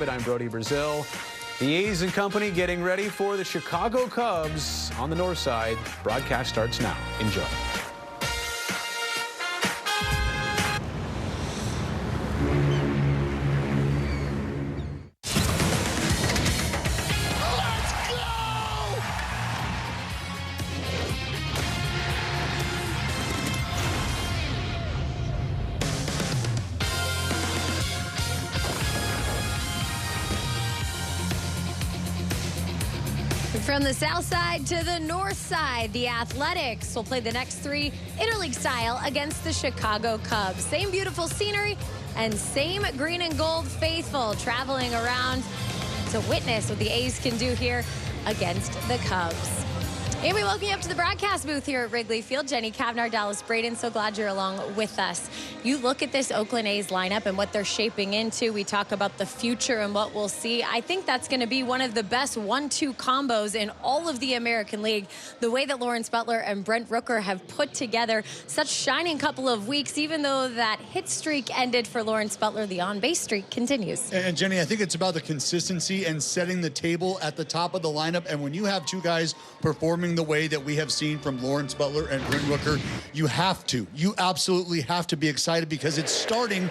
I'm Brody Brazil. The A's and company getting ready for the Chicago Cubs on the north side. Broadcast starts now. Enjoy. From the south side to the north side, the Athletics will play the next three interleague style against the Chicago Cubs. Same beautiful scenery and same green and gold faithful traveling around to witness what the A's can do here against the Cubs. And we welcome you up to the broadcast booth here at Wrigley Field. Jenny Kavnar, Dallas Braden, so glad you're along with us. You look at this Oakland A's lineup and what they're shaping into. We talk about the future and what we'll see. I think that's going to be one of the best 1-2 combos in all of the American League. The way that Lawrence Butler and Brent Rooker have put together such shining couple of weeks, even though that hit streak ended for Lawrence Butler, the on-base streak continues. And Jenny, I think it's about the consistency and setting the table at the top of the lineup. And when you have two guys performing the way that we have seen from Lawrence Butler and Brent Rooker, you absolutely have to be excited because it's starting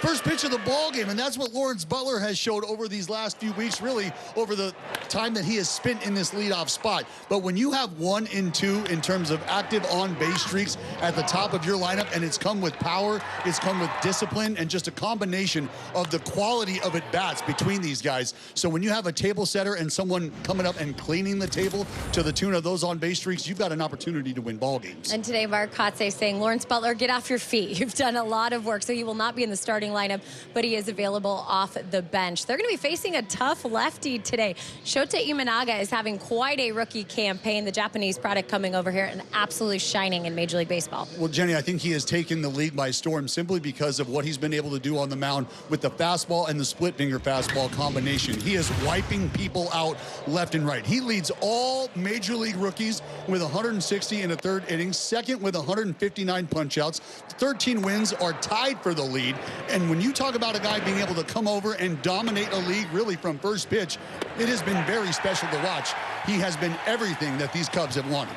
first pitch of the ball game, and that's what Lawrence Butler has showed over these last few weeks, really over the time that he has spent in this leadoff spot. But when you have 1 and 2 in terms of active on-base streaks at the top of your lineup, and it's come with power, it's come with discipline, and just a combination of the quality of at-bats between these guys. So when you have a table setter and someone coming up and cleaning the table to the tune of those on-base streaks, you've got an opportunity to win ball games. And today, Mark Kotze saying, Lawrence Butler, get off your feet. You've done a lot of work, so he will not be in the starting lineup, but he is available off the bench. They're going to be facing a tough lefty today. Shota Imanaga is having quite a rookie campaign. The Japanese product coming over here and absolutely shining in Major League Baseball. Well, Jenny, I think he has taken the league by storm simply because of what he's been able to do on the mound with the fastball and the split finger fastball combination. He is wiping people out left and right. He leads all Major League rookies with 160 in a third inning, second with 159 punch-outs. 13 wins are tied for the lead. And when you talk about a guy being able to come over and dominate a league really from first pitch, it has been very special to watch. He has been everything that these Cubs have wanted.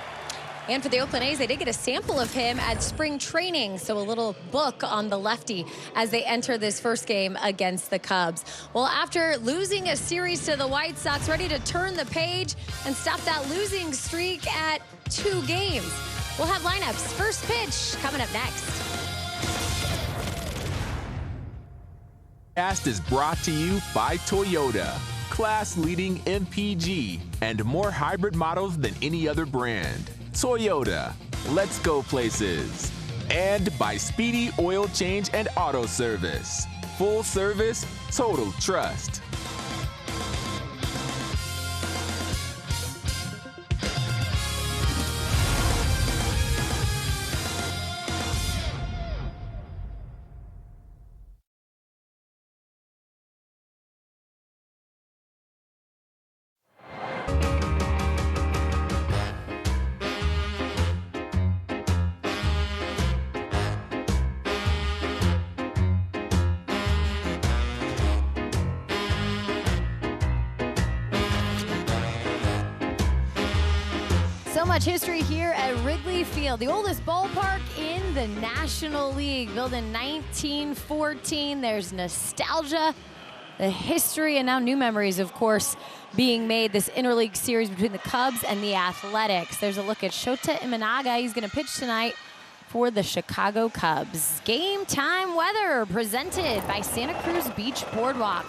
And for the Oakland A's, they did get a sample of him at spring training, so a little book on the lefty as they enter this first game against the Cubs. Well, after losing a series to the White Sox, ready to turn the page and stop that losing streak at 2 games. We'll have lineups. First pitch coming up next. Cast is brought to you by Toyota, class-leading MPG, and more hybrid models than any other brand. Toyota, let's go places. And by Speedy Oil Change and Auto Service. Full service, total trust. So much history here at Wrigley Field, the oldest ballpark in the National League, built in 1914. There's nostalgia, the history, and now new memories, of course, being made. This interleague series between the Cubs and the Athletics. There's a look at Shota Imanaga. He's going to pitch tonight for the Chicago Cubs. Game time weather presented by Santa Cruz Beach Boardwalk.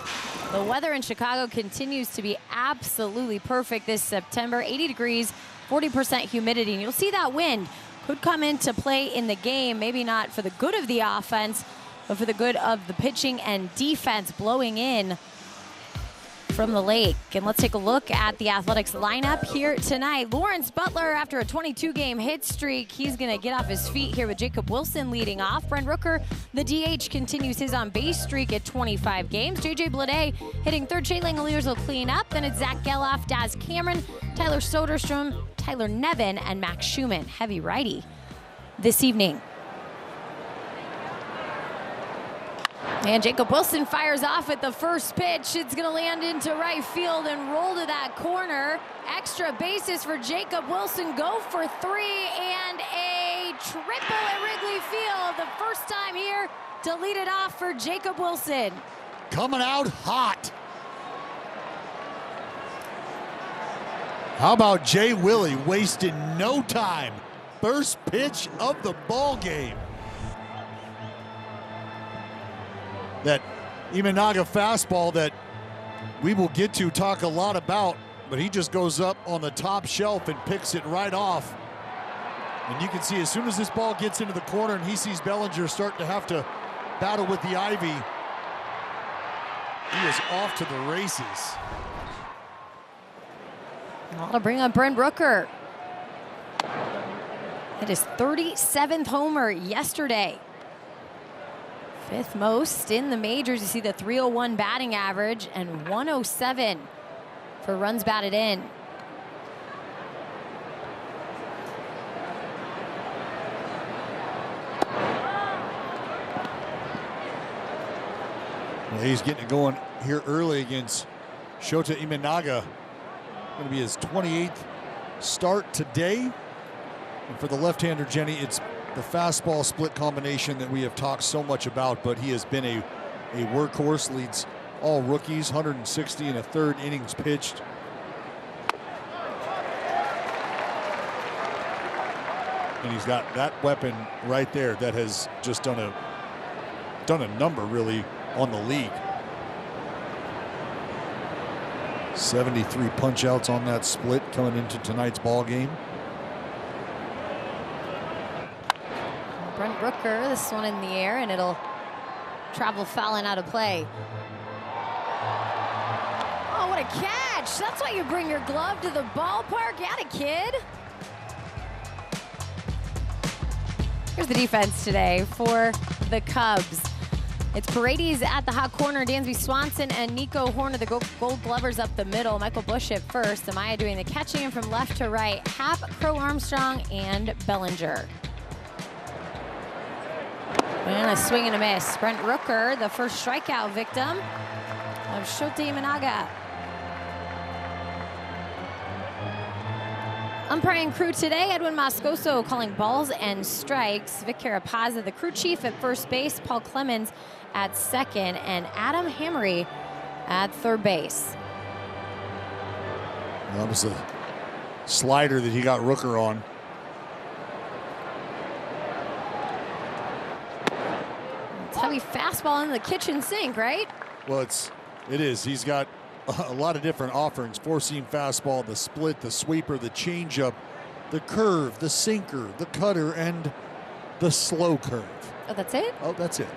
The weather in Chicago continues to be absolutely perfect this September. 80 degrees, 40% humidity. And you'll see that wind could come into play in the game, maybe not for the good of the offense, but for the good of the pitching and defense blowing in from the lake. And let's take a look at the Athletics lineup here tonight. Lawrence Butler, after a 22-game hit streak, he's going to get off his feet here with Jacob Wilson leading off. Brent Rooker, the DH, continues his on-base streak at 25 games. J.J. Bleday hitting third. Shea Langeliers will clean up. Then it's Zach Geloff, Daz Cameron, Tyler Soderstrom, Tyler Nevin, and Max Schumann, heavy righty this evening. And Jacob Wilson fires off at the first pitch. It's going to land into right field and roll to that corner. Extra bases for Jacob Wilson. Go for 3 and a triple at Wrigley Field. The first time here to lead it off for Jacob Wilson. Coming out hot. How about Jay Willie wasting no time? First pitch of the ball game. That Imanaga fastball that we will get to talk a lot about, but he just goes up on the top shelf and picks it right off. And you can see as soon as this ball gets into the corner and he sees Bellinger starting to have to battle with the ivy, he is off to the races. Well, to bring up Brent Rooker. Hit his 37th homer yesterday. 5th most in the majors. You see the 301 batting average and 107 for runs batted in. Well, he's getting it going here early against Shota Imanaga. Going to be his 28th start today. And for the left-hander, Jenny, it's the fastball split combination that we have talked so much about, but he has been a workhorse, leads all rookies, 160 and a third innings pitched. And he's got that weapon right there that has just done a number really on the league. 73 punch outs on that split coming into tonight's ball game. Brent Rooker, this one in the air, and it'll travel foul and out of play. Oh, what a catch. That's why you bring your glove to the ballpark. Got it, kid. Here's the defense today for the Cubs. It's Paredes at the hot corner, Dansby Swanson and Nico Horner, the Gold Glovers up the middle. Michael Busch at first. Amaya doing the catching from left to right. Happ, Crow Armstrong, and Bellinger. And a swing and a miss. Brent Rooker, the first strikeout victim of Shota Imanaga. Umpiring crew today, Edwin Moscoso calling balls and strikes. Vic Carapazza, the crew chief at first base. Paul Clemens at second. And Adam Hammery at third base. That was a slider that he got Rooker on. Heavy fastball in the kitchen sink, right? Well, it is. He's got a lot of different offerings. Four-seam fastball, the split, the sweeper, the changeup, the curve, the sinker, the cutter, and the slow curve. Oh, that's it? Oh, that's it.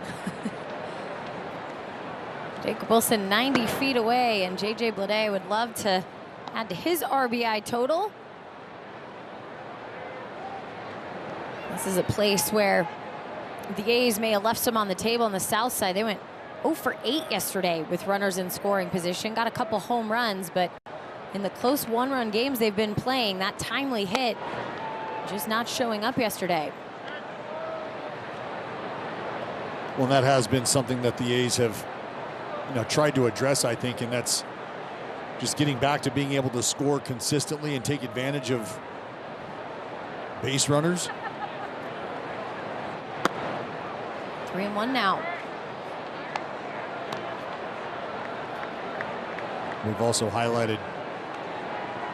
Jacob Wilson 90 feet away, and J.J. Bleday would love to add to his RBI total. This is a place where the A's may have left some on the table on the south side. They went 0 for 8 yesterday with runners in scoring position. Got a couple home runs, but in the close one-run games they've been playing, that timely hit just not showing up yesterday. Well, that has been something that the A's have, tried to address, I think, and that's just getting back to being able to score consistently and take advantage of base runners. 3-1 now. We've also highlighted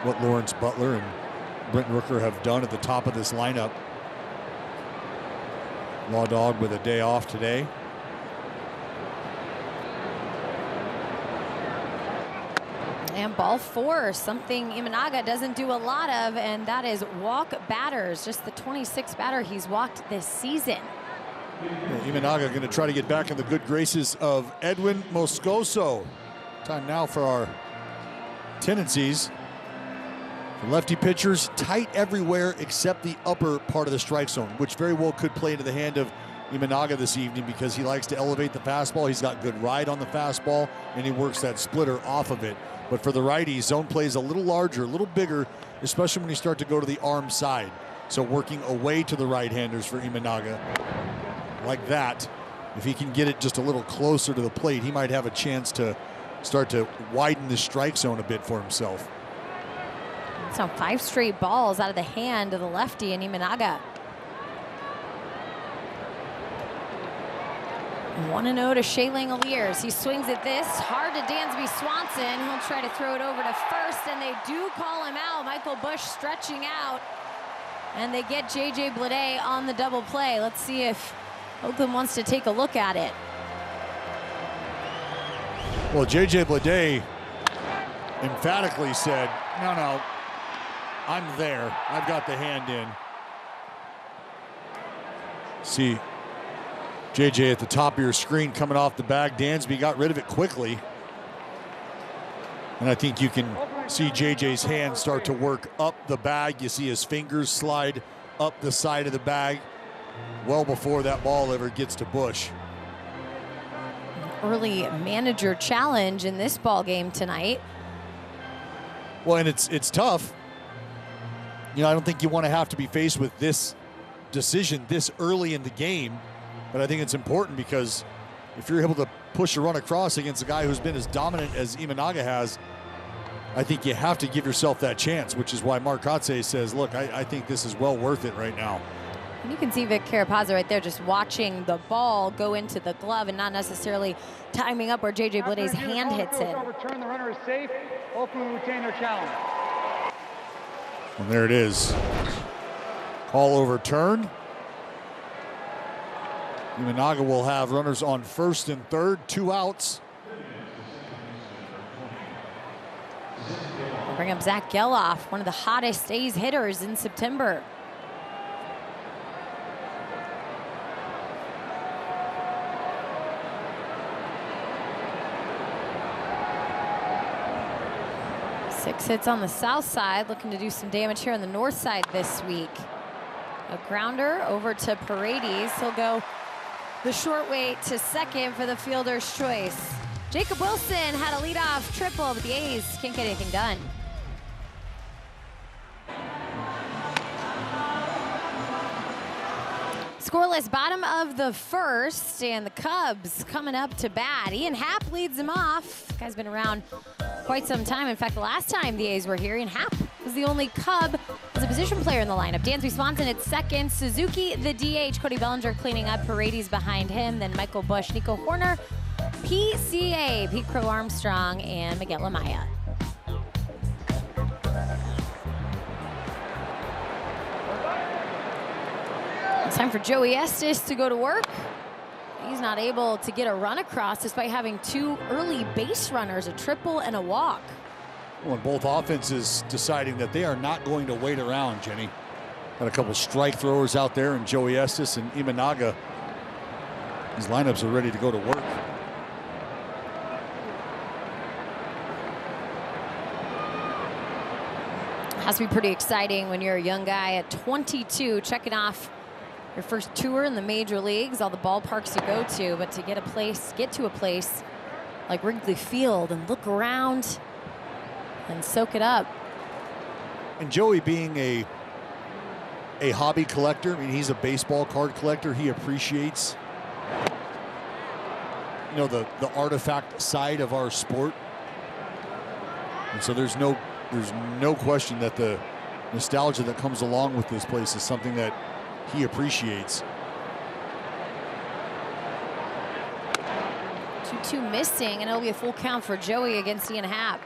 what Lawrence Butler and Brent Rooker have done at the top of this lineup. Law Dog with a day off today. And ball 4, something Imanaga doesn't do a lot of, and that is walk batters. Just the 26th batter he's walked this season. Imanaga going to try to get back in the good graces of Edwin Moscoso. Time now for our tendencies. The lefty pitchers tight everywhere except the upper part of the strike zone, which very well could play into the hand of Imanaga this evening because he likes to elevate the fastball. He's got good ride on the fastball, and he works that splitter off of it. But for the righties, zone plays a little larger, a little bigger, especially when you start to go to the arm side. So working away to the right-handers for Imanaga. Like that. If he can get it just a little closer to the plate, he might have a chance to start to widen the strike zone a bit for himself. So 5 straight balls out of the hand of the lefty in Imanaga. 1-0 to Shea Langoliers. He swings at this, hard to Dansby Swanson. He'll try to throw it over to first, and they do call him out. Michael Busch stretching out, and they get J.J. Bleday on the double play. Let's see if Oakland wants to take a look at it. Well, J.J. Bleday emphatically said, no, I'm there. I've got the hand in. See JJ at the top of your screen coming off the bag. Dansby got rid of it quickly. And I think you can see JJ's hand start to work up the bag. You see his fingers slide up the side of the bag well before that ball ever gets to Busch. Early manager challenge in this ball game tonight. Well, and it's tough. You know, I don't think you want to have to be faced with this decision this early in the game. But I think it's important because if you're able to push a run across against a guy who's been as dominant as Imanaga has, I think you have to give yourself that chance, which is why Mark Kotze says, look, I think this is well worth it right now. And you can see Vic Carapazza right there just watching the ball go into the glove and not necessarily timing up where J.J. Bleday's hand hits it. Overturn, the runner is safe. Oakland will retain their challenge. And there it is. Call overturned. Imanaga will have runners on first and third, 2 outs. We'll bring up Zach Geloff, one of the hottest A's hitters in September. Six hits on the south side, looking to do some damage here on the north side this week. A grounder over to Paredes. He'll go the short way to second for the fielder's choice. Jacob Wilson had a leadoff triple, but the A's can't get anything done. Scoreless bottom of the first, and the Cubs coming up to bat. Ian Happ leads them off. This guy's been around quite some time. In fact, the last time the A's were here, Ian Happ was the only Cub as a position player in the lineup. Dansby Swanson at second, Suzuki the DH, Cody Bellinger cleaning up, Paredes behind him, then Michael Busch, Nico Horner, PCA, Pete Crow Armstrong, and Miguel Amaya. It's time for Joey Estes to go to work. He's not able to get a run across despite having 2 early base runners, a triple and a walk. Well, both offenses deciding that they are not going to wait around, Jenny. Got a couple strike throwers out there, and Joey Estes and Imanaga. These lineups are ready to go to work. Has to be pretty exciting when you're a young guy at 22, checking off your first tour in the major leagues, all the ballparks you go to, but to get to a place like Wrigley Field and look around and soak it up. And Joey being a hobby collector, I mean, he's a baseball card collector. He appreciates, you know, the artifact side of our sport. And so there's no question that the nostalgia that comes along with this place is something that he appreciates. 2-2 missing, and it'll be a full count for Joey against Ian Happ.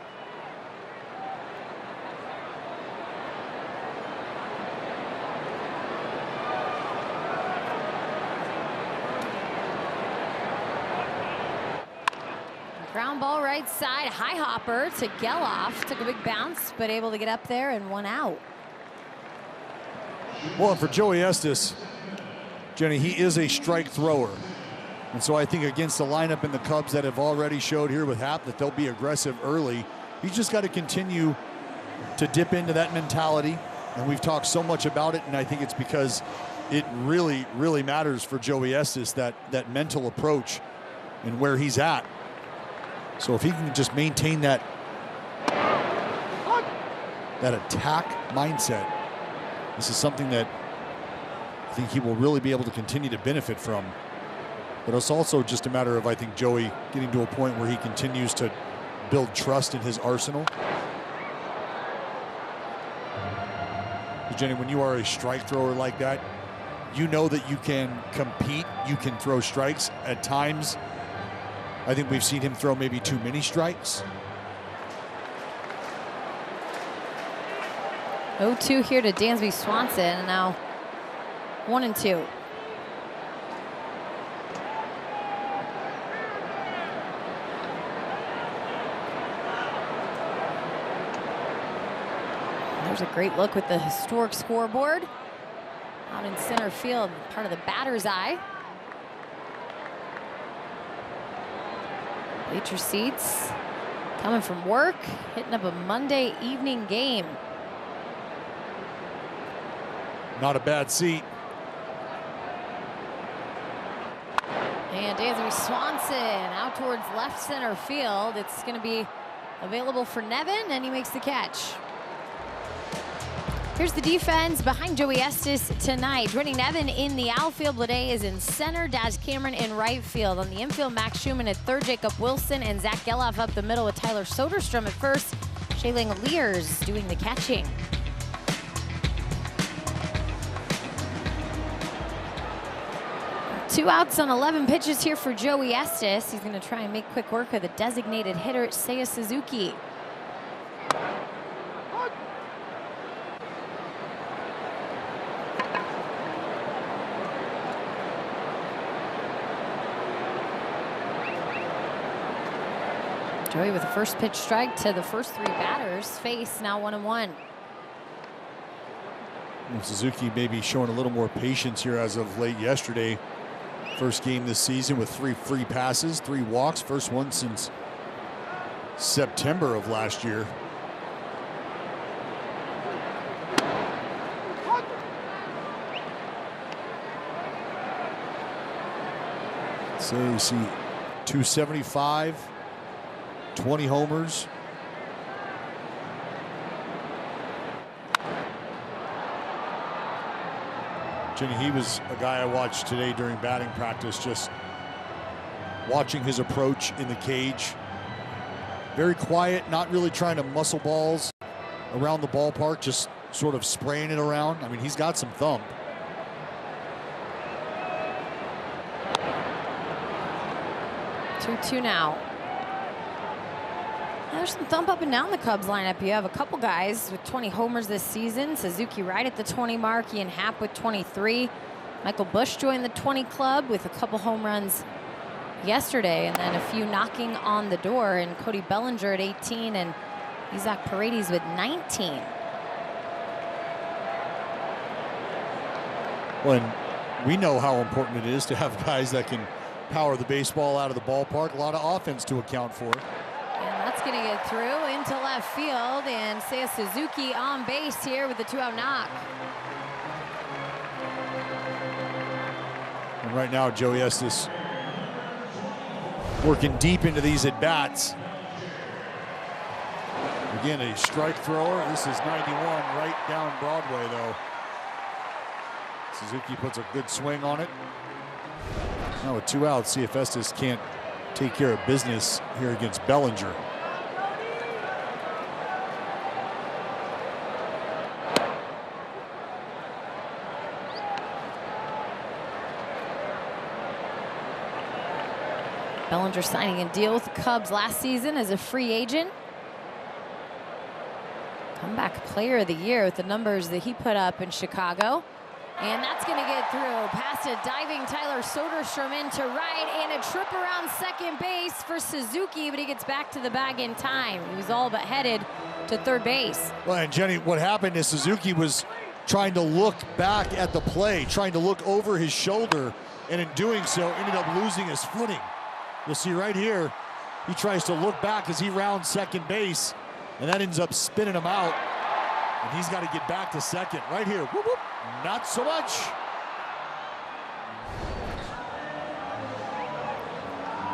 Ground ball right side, high hopper to Geloff. Took a big bounce, but able to get up there and 1 out. Well, and for Joey Estes, Jenny, he is a strike thrower. And so I think against the lineup in the Cubs that have already showed here with Happ that they'll be aggressive early, he's just got to continue to dip into that mentality. And we've talked so much about it, and I think it's because it really, really matters for Joey Estes, that mental approach and where he's at. So if he can just maintain that attack mindset, this is something that I think he will really be able to continue to benefit from. But it's also just a matter of, I think, Joey getting to a point where he continues to build trust in his arsenal. Jenny, when you are a strike thrower like that, you know that you can compete, you can throw strikes. At times, I think we've seen him throw maybe too many strikes. 0-2 here to Dansby Swanson, and now 1-2. There's a great look with the historic scoreboard out in center field, part of the batter's eye. Bleacher seats, coming from work, hitting up a Monday evening game. Not a bad seat. And Dansby Swanson out towards left center field. It's going to be available for Nevin, and he makes the catch. Here's the defense behind Joey Estes tonight. Joining Nevin in the outfield, Blade is in center, Daz Cameron in right field. On the infield, Max Schumann at third, Jacob Wilson and Zach Geloff up the middle with Tyler Soderstrom at first. Shayling Lears doing the catching. Two outs on 11 pitches here for Joey Estes. He's going to try and make quick work of the designated hitter, Seiya Suzuki. Joey with a first pitch strike to the first three batters face, now 1-1. Suzuki maybe showing a little more patience here as of late yesterday. First game this season with 3 free passes, 3 walks, first one since September of last year. So you see 275. 20 homers. Jenny, he was a guy I watched today during batting practice, just watching his approach in the cage. Very quiet, not really trying to muscle balls around the ballpark, just sort of spraying it around. I mean, he's got some thump. Two now. There's some thump up and down the Cubs lineup. You have a couple guys with 20 homers this season. Suzuki right at the 20 mark. Ian Happ with 23. Michael Busch joined the 20 club with a couple home runs yesterday, and then a few knocking on the door. And Cody Bellinger at 18 and Isaac Paredes with 19. Well, and we know how important it is to have guys that can power the baseball out of the ballpark. A lot of offense to account for. And that's going to get through into left field, and Seiya Suzuki on base here with the 2-out knock. And right now, Joey Estes working deep into these at-bats. Again, a strike thrower. This is 91 right down Broadway, though. Suzuki puts a good swing on it. Now with 2 outs, see if Estes can't take care of business here against Bellinger. Bellinger signing a deal with the Cubs last season as a free agent. Comeback player of the year with the numbers that he put up in Chicago. And that's going to get through. Past a diving Tyler Soderstrom into right, and a trip around second base for Suzuki, but he gets back to the bag in time. He was all but headed to third base. Well, and Jenny, what happened is Suzuki was trying to look back at the play, trying to look over his shoulder, and in doing so, ended up losing his footing. You'll see right here, he tries to look back as he rounds second base, and that ends up spinning him out. And he's got to get back to second. Right here, whoop, whoop. Not so much.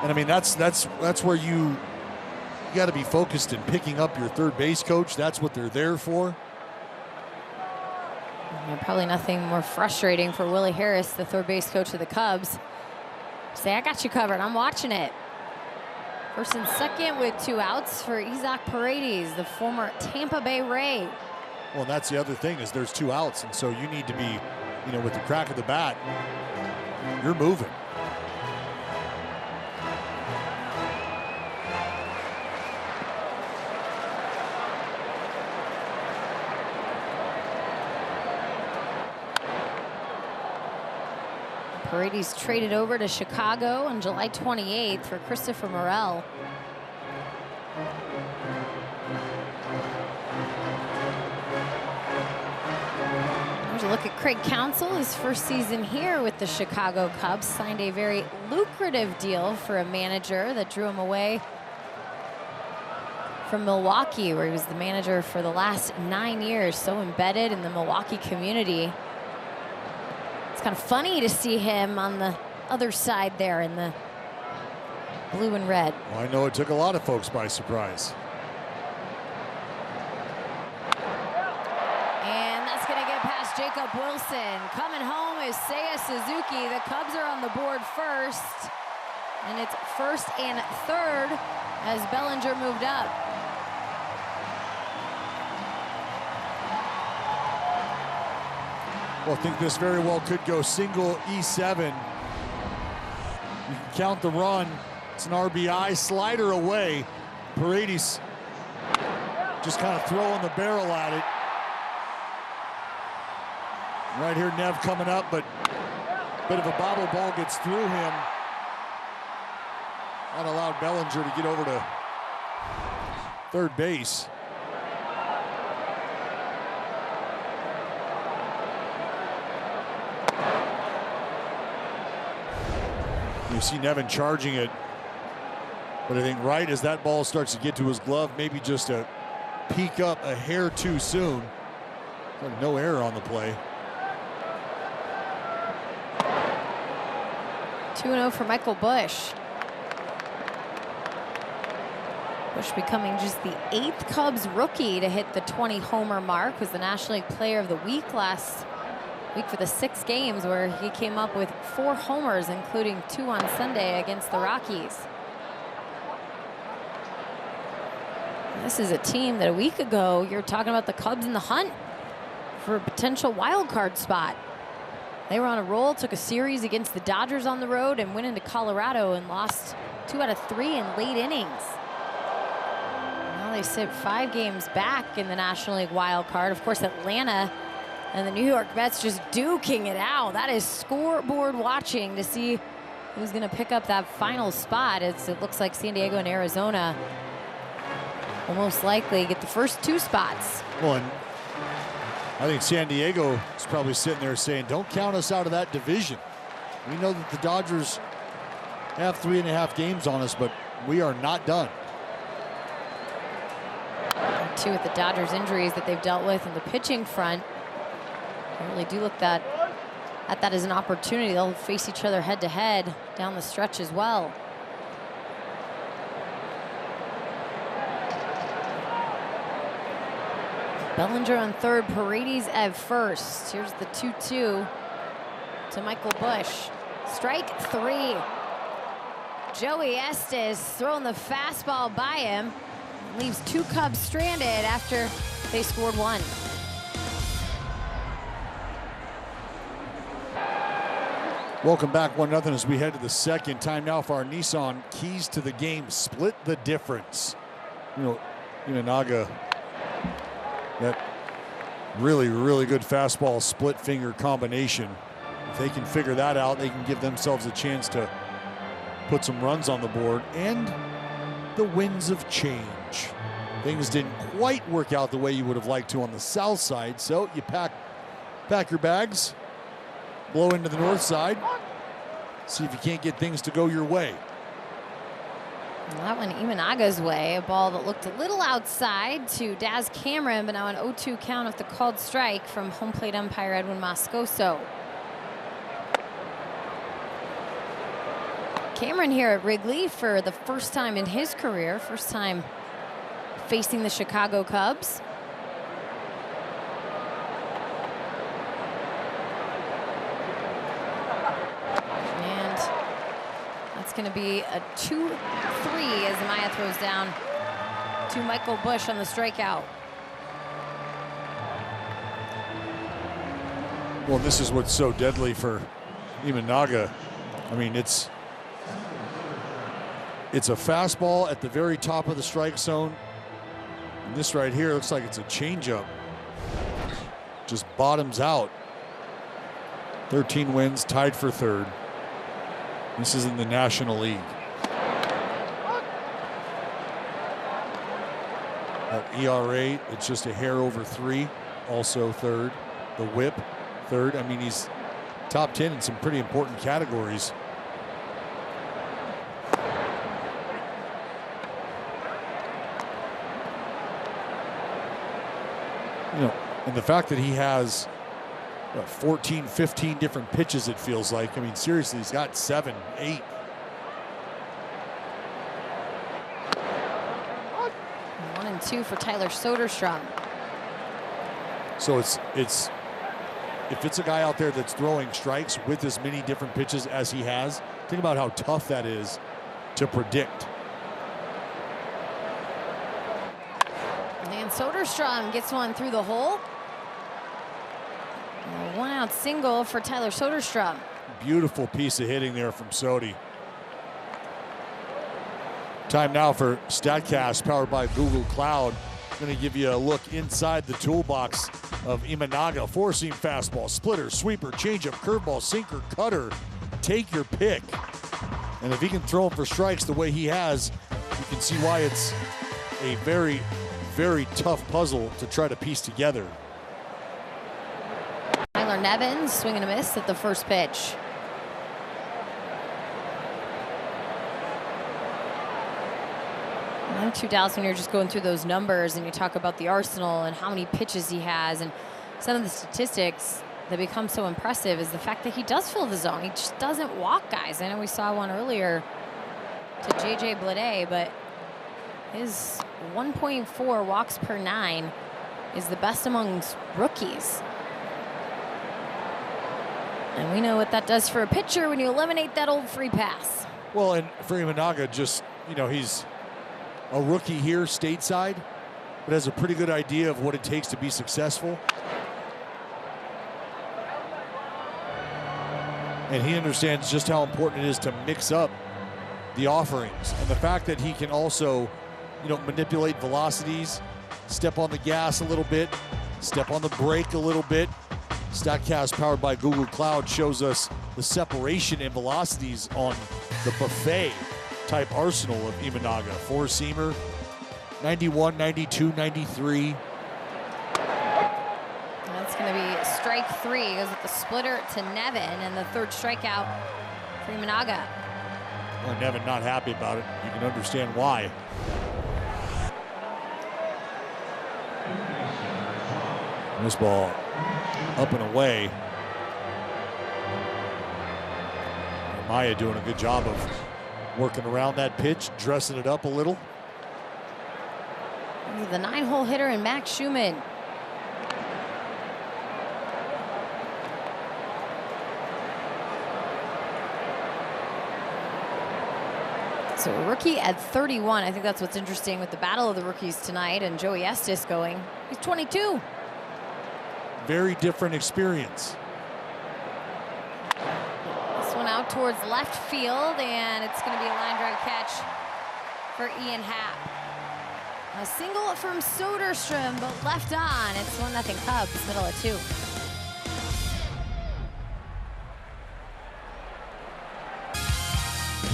And I mean, that's where you got to be focused in picking up your third base coach. That's what they're there for. And probably nothing more frustrating for Willie Harris, the third base coach of the Cubs. Say, I got you covered. I'm watching it. First and second with 2 outs for Isaac Paredes, the former Tampa Bay Ray. Well, that's the other thing is there's 2 outs, and so you need to be, with the crack of the bat, you're moving. Paredes traded over to Chicago on July 28th for Christopher Morel. There's a look at Craig Counsell, his first season here with the Chicago Cubs. Signed a very lucrative deal for a manager that drew him away from Milwaukee, where he was the manager for the last 9 years, so embedded in the Milwaukee community. It's kind of funny to see him on the other side there in the blue and red. Well, I know it took a lot of folks by surprise. And that's going to get past Jacob Wilson. Coming home is Seiya Suzuki. The Cubs are on the board first. And it's first and third as Bellinger moved up. Well, I think this very well could go single E7. You can count the run. It's an RBI slider away. Paredes just kind of throwing the barrel at it. Right here, Nev coming up, but a bit of a bobble ball gets through him. That allowed Bellinger to get over to third base. You see Nevin charging it, but I think right as that ball starts to get to his glove, maybe just a peek up a hair too soon. No error on the play. 2-0 for Michael Busch. Busch becoming just the 8th Cubs rookie to hit the 20-homer mark. Was the National League Player of the Week last week for the 6 games, where he came up with 4 homers, including 2 on Sunday against the Rockies. This is a team that a week ago you're talking about the Cubs in the hunt for a potential wild card spot. They were on a roll, took a series against the Dodgers on the road, and went into Colorado and lost 2 out of 3 in late innings. Now they sit 5 games back in the National League wild card. Of course, Atlanta and the New York Mets just duking it out. That is scoreboard watching to see who's going to pick up that final spot. It looks like San Diego and Arizona will most likely get the first 2 spots. Well, and I think San Diego is probably sitting there saying, don't count us out of that division. We know that the Dodgers have 3.5 games on us, but we are not done. Too, with the Dodgers injuries that they've dealt with in the pitching front, they really do look at that as an opportunity. They'll face each other head to head down the stretch as well. Bellinger on third, Paredes at first. Here's the 2-2 to Michael Busch. Strike 3. Joey Estes throwing the fastball by him. Leaves 2 Cubs stranded after they scored 1. Welcome back, 1-0 as we head to the second. Time now for our Nissan keys to the game. Split the difference. Imanaga, that really, really good fastball split finger combination. If they can figure that out, they can give themselves a chance to put some runs on the board. And the winds of change. Things didn't quite work out the way you would have liked to on the south side, so you pack your bags, blow into the north side, see if you can't get things to go your way. That went Imanaga's way, a ball that looked a little outside to Daz Cameron, but now an 0-2 count with the called strike from home plate umpire Edwin Moscoso. Cameron here at Wrigley for the first time in his career, first time facing the Chicago Cubs. It's going to be a 2-3 as Maya throws down to Michael Busch on the strikeout. Well, this is what's so deadly for Imanaga. I mean, it's a fastball at the very top of the strike zone. And this right here looks like it's a changeup. Just bottoms out. 13 wins, tied for third. This is in the National League. That ERA, it's just a hair over 3, also third. The whip, third. I mean, he's top 10 in some pretty important categories. You know, and the fact that he has 14, 15 different pitches, it feels like. I mean, seriously, he's got 7, 8. One and two for Tyler Soderstrom. So if it's a guy out there that's throwing strikes with as many different pitches as he has, think about how tough that is to predict. And Soderstrom gets one through the hole. A 1-out single for Tyler Soderstrom. Beautiful piece of hitting there from Sodi. Time now for StatCast, powered by Google Cloud. Going to give you a look inside the toolbox of Imanaga. Four-seam fastball, splitter, sweeper, changeup, curveball, sinker, cutter. Take your pick. And if he can throw them for strikes the way he has, you can see why it's a very, very tough puzzle to try to piece together. Tyler Nevins swing and a miss at the first pitch. In 2000, you're just going through those numbers and you talk about the arsenal and how many pitches he has, and some of the statistics that become so impressive is the fact that he does fill the zone. He just doesn't walk guys. I know we saw one earlier to JJ Bleday, but his 1.4 walks per 9 is the best amongst rookies. And we know what that does for a pitcher when you eliminate that old free pass. Well, and for Imanaga, just, you know, he's a rookie here stateside, but has a pretty good idea of what it takes to be successful. And he understands just how important it is to mix up the offerings. And the fact that he can also, you know, manipulate velocities, step on the gas a little bit, step on the brake a little bit. StatCast, powered by Google Cloud, shows us the separation in velocities on the buffet type arsenal of Imanaga. Four-seamer, 91, 92, 93. That's going to be strike 3. He goes with the splitter to Nevin, and the third strikeout for Imanaga. Well, Nevin not happy about it. You can understand why. This ball up and away. And Maya doing a good job of working around that pitch, dressing it up a little. The 9-hole hitter and Max Schumann. So a rookie at 31. I think that's what's interesting with the battle of the rookies tonight, and Joey Estes going. He's 22. Very different experience. This one out towards left field, and it's going to be a line drive catch for Ian Happ. A single from Soderstrom, but left on. It's 1-0 Cubs, middle of 2.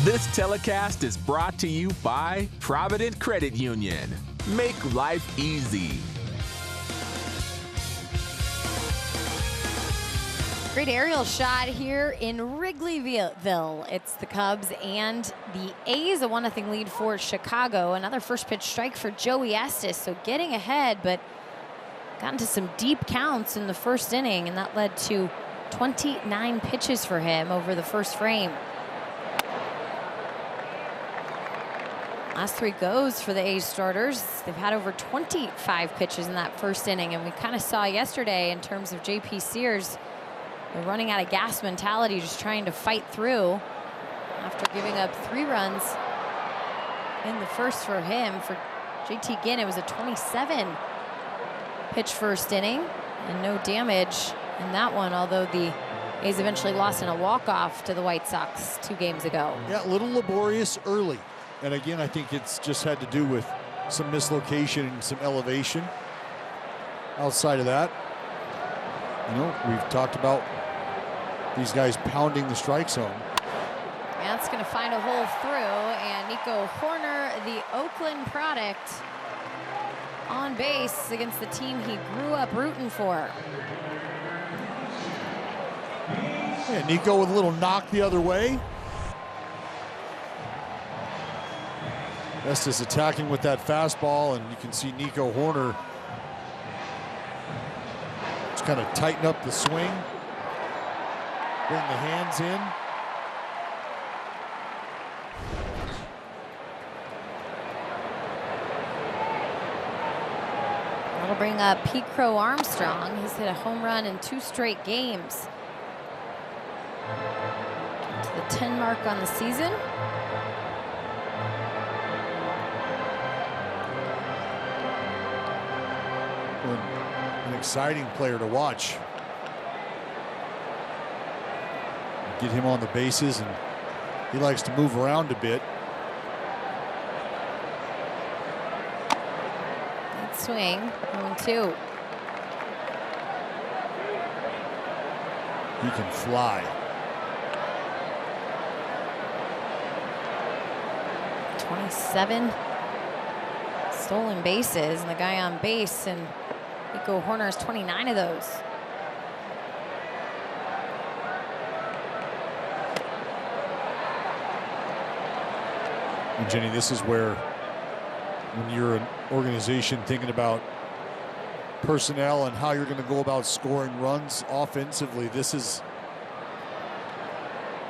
This telecast is brought to you by Provident Credit Union. Make life easy. Great aerial shot here in Wrigleyville. It's the Cubs and the A's, a 1-0 lead for Chicago. Another first pitch strike for Joey Estes, so getting ahead, but got into some deep counts in the first inning, and that led to 29 pitches for him over the first frame. Last 3 goes for the A's starters. They've had over 25 pitches in that first inning, and we kind of saw yesterday in terms of JP Sears, they're running out of gas mentality, just trying to fight through. after giving up 3 runs in the first for him. For JT Ginn, it was a 27 pitch first inning and no damage in that one, although the A's eventually lost in a walk-off to the White Sox 2 games ago. Yeah, a little laborious early. And again, I think it's just had to do with some mislocation and some elevation. Outside of that, you know, we've talked about these guys pounding the strike zone. Yeah, it's going to find a hole through, and Nico Horner, the Oakland product, on base against the team he grew up rooting for. Yeah, Nico with a little knock the other way. Estes attacking with that fastball, and you can see Nico Horner just kind of tighten up the swing, bring the hands in. That'll bring up Pete Crow Armstrong. He's hit a home run in 2 straight games. To the 10 mark on the season. An exciting player to watch. Get him on the bases, and he likes to move around a bit. Good swing, 1-2. He can fly. 27 stolen bases, and the guy on base, and Nico Horner has 29 of those. And Jenny, this is where, when you're an organization thinking about personnel and how you're going to go about scoring runs offensively, this is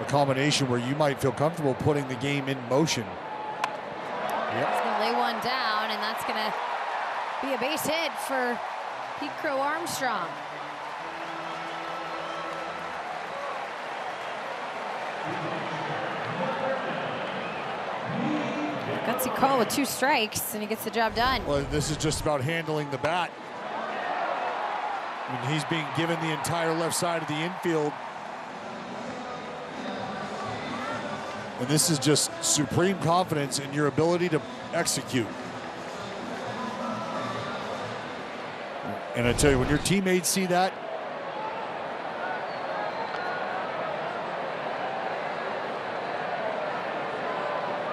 a combination where you might feel comfortable putting the game in motion. He's going to lay one down, and that's going to be a base hit for Pete Crow Armstrong. Gutsy call with 2 strikes, and he gets the job done. Well, this is just about handling the bat. I mean, he's being given the entire left side of the infield. And this is just supreme confidence in your ability to execute. And I tell you, when your teammates see that,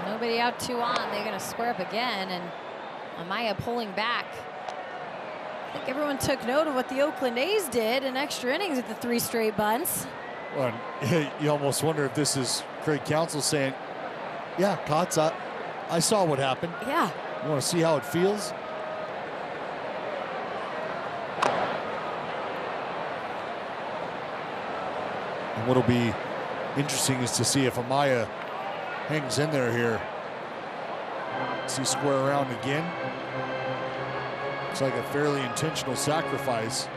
nobody out, 2 on. They're going to square up again, and Amaya pulling back. I think everyone took note of what the Oakland A's did in extra innings with the 3 straight bunts. well, you almost wonder if this is Craig Counsell saying, yeah, Kotz, I saw what happened. Yeah. You want to see how it feels? And what'll be interesting is to see if Amaya hangs in there here. See square around again. Looks like a fairly intentional sacrifice.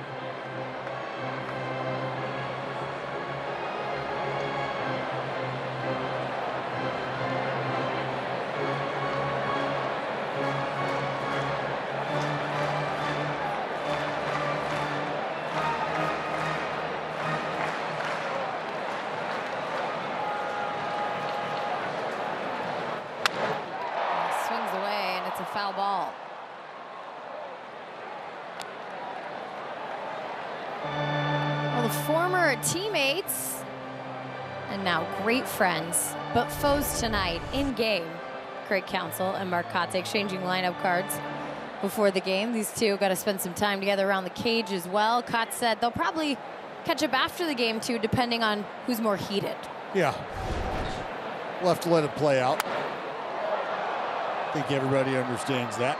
Swings away, and it's a foul ball. Well, the former teammates and now great friends, but foes tonight in game. Craig Counsell and Mark Kotz exchanging lineup cards before the game. These two got to spend some time together around the cage as well. Kotz said they'll probably catch up after the game too, depending on who's more heated. Yeah. We'll have to let it play out. I think everybody understands that.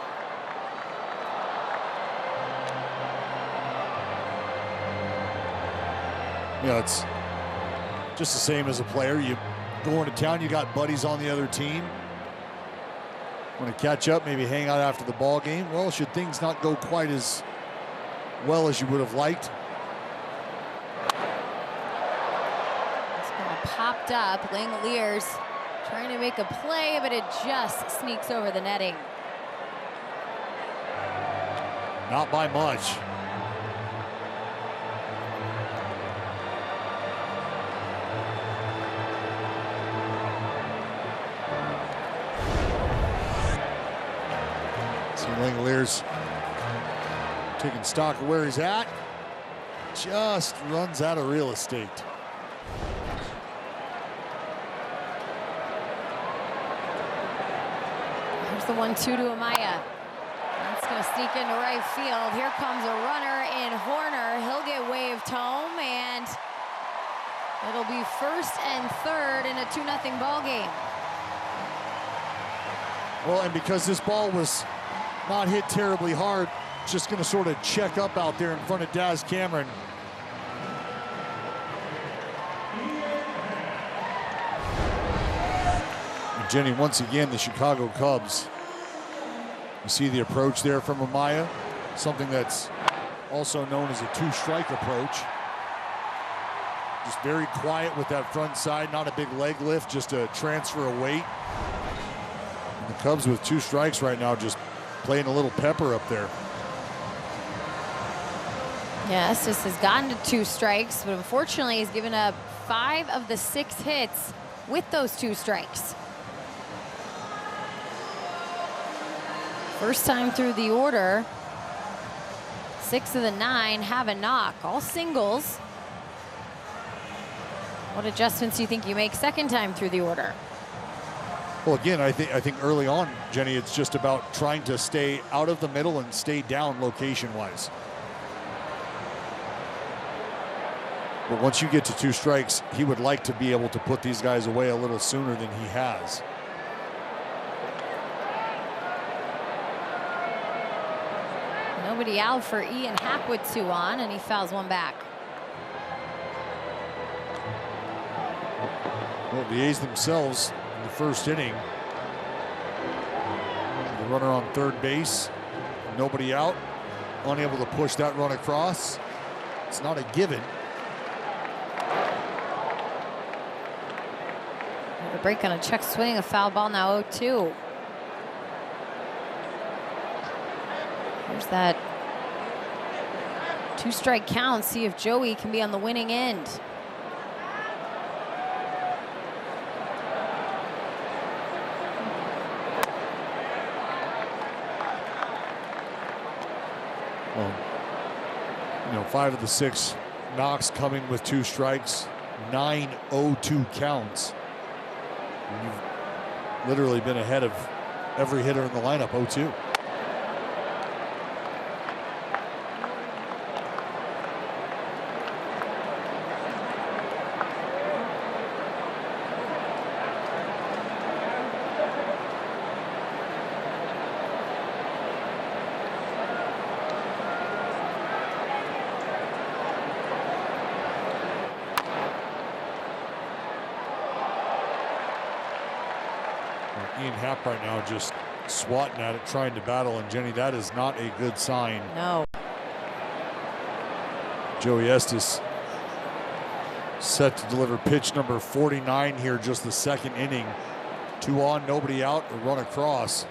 You know, it's just the same as a player. You go into town, you got buddies on the other team. Want to catch up, maybe hang out after the ball game. Well, should things not go quite as well as you would have liked? This ball popped up. Langoliers Trying to make a play, but it just sneaks over the netting. Not by much. See Langalier's taking stock of where he's at. Just runs out of real estate. Here's the 1-2 to Amaya. That's going to sneak into right field. Here comes a runner in Horner. He'll get waved home, and it'll be first and third in a 2-0 ball game. Well, and because this ball was not hit terribly hard, just going to sort of check up out there in front of Daz Cameron. And Jenny, once again, the Chicago Cubs. You see the approach there from Amaya, something that's also known as a two-strike approach. Just very quiet with that front side, not a big leg lift, just a transfer of weight. And the Cubs with 2 strikes right now, just playing a little pepper up there. Yeah, Estes has gotten to 2 strikes, but unfortunately he's given up 5 of the 6 hits with those 2 strikes. First time through the order, 6 of the 9 have a knock, all singles. What adjustments do you think you make second time through the order? Well, again, I think early on, Jenny, it's just about trying to stay out of the middle and stay down location-wise. But once you get to 2 strikes, he would like to be able to put these guys away a little sooner than he has. Nobody out for Ian Happ with 2 on, and he fouls 1 back. Well, the A's themselves in the first inning. The runner on third base, nobody out, unable to push that run across. It's not a given. The break on a check swing, a foul ball now 0-2. There's that 2-strike count. See if Joey can be on the winning end. Well, 5 of the 6 knocks coming with 2 strikes, 9 0-2 counts. And you've literally been ahead of every hitter in the lineup, 0-2. Ian Happ right now just swatting at it, trying to battle, and Jenny, that is not a good sign. No. Joey Estes set to deliver pitch number 49 here, just the 2nd inning. 2 on, nobody out, a run across.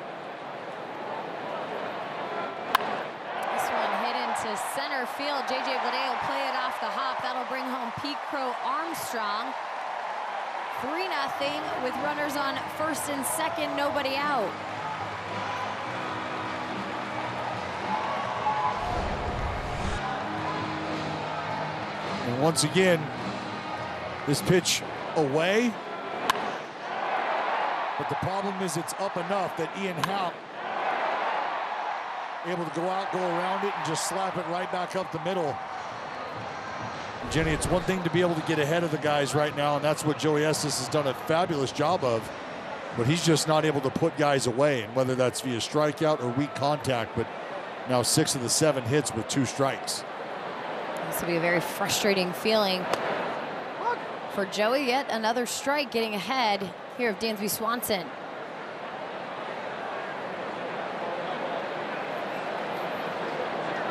This one hit into center field. J.J. Bleday will play it off the hop. That'll bring home Pete Crow Armstrong. 3-0 with runners on first and second, nobody out. And once again, this pitch away. But the problem is it's up enough that Ian Happ able to go out, go around it, and just slap it right back up the middle. Jenny, it's one thing to be able to get ahead of the guys right now, and that's what Joey Estes has done a fabulous job of, but he's just not able to put guys away, and whether that's via strikeout or weak contact, but now 6 of the 7 hits with 2 strikes. This will be a very frustrating feeling for Joey. Yet another strike getting ahead here of Dansby Swanson.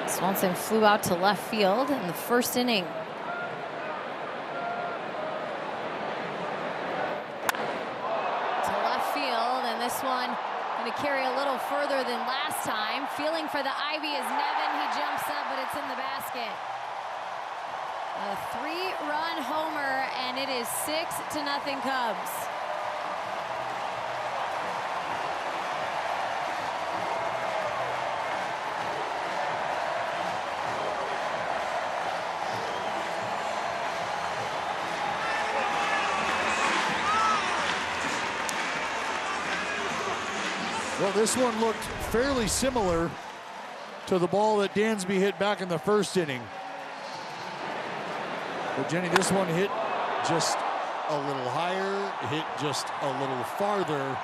Swanson flew out to left field in the first inning. carry a little further than last time. Feeling for the ivy is Nevin. He jumps up, but it's in the basket. A 3-run homer, and it is 6-0 Cubs. Well, this one looked fairly similar to the ball that Dansby hit back in the first inning. But Jenny, this one hit just a little higher, hit just a little farther,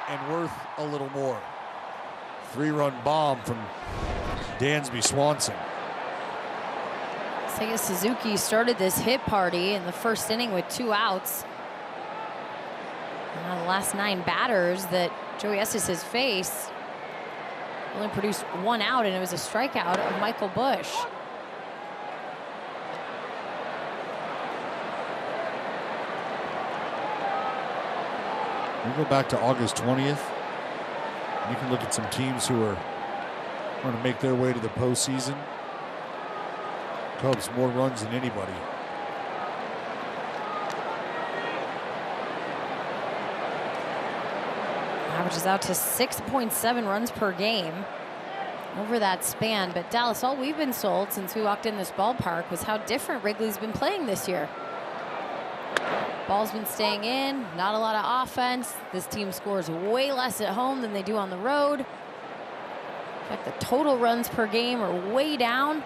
and worth a little more. 3-run bomb from Dansby Swanson. Seiya Suzuki started this hit party in the first inning with 2 outs. And out of the last 9 batters that Joey Estes has faced, only produced 1 out, and it was a strikeout of Michael Busch. We go back to August 20th. You can look at some teams who are going to make their way to the postseason. Cubs more runs than anybody. Averages out to 6.7 runs per game over that span. But Dallas, all we've been sold since we walked in this ballpark was how different Wrigley's been playing this year. Ball's been staying in, not a lot of offense. This team scores way less at home than they do on the road. In fact, the total runs per game are way down.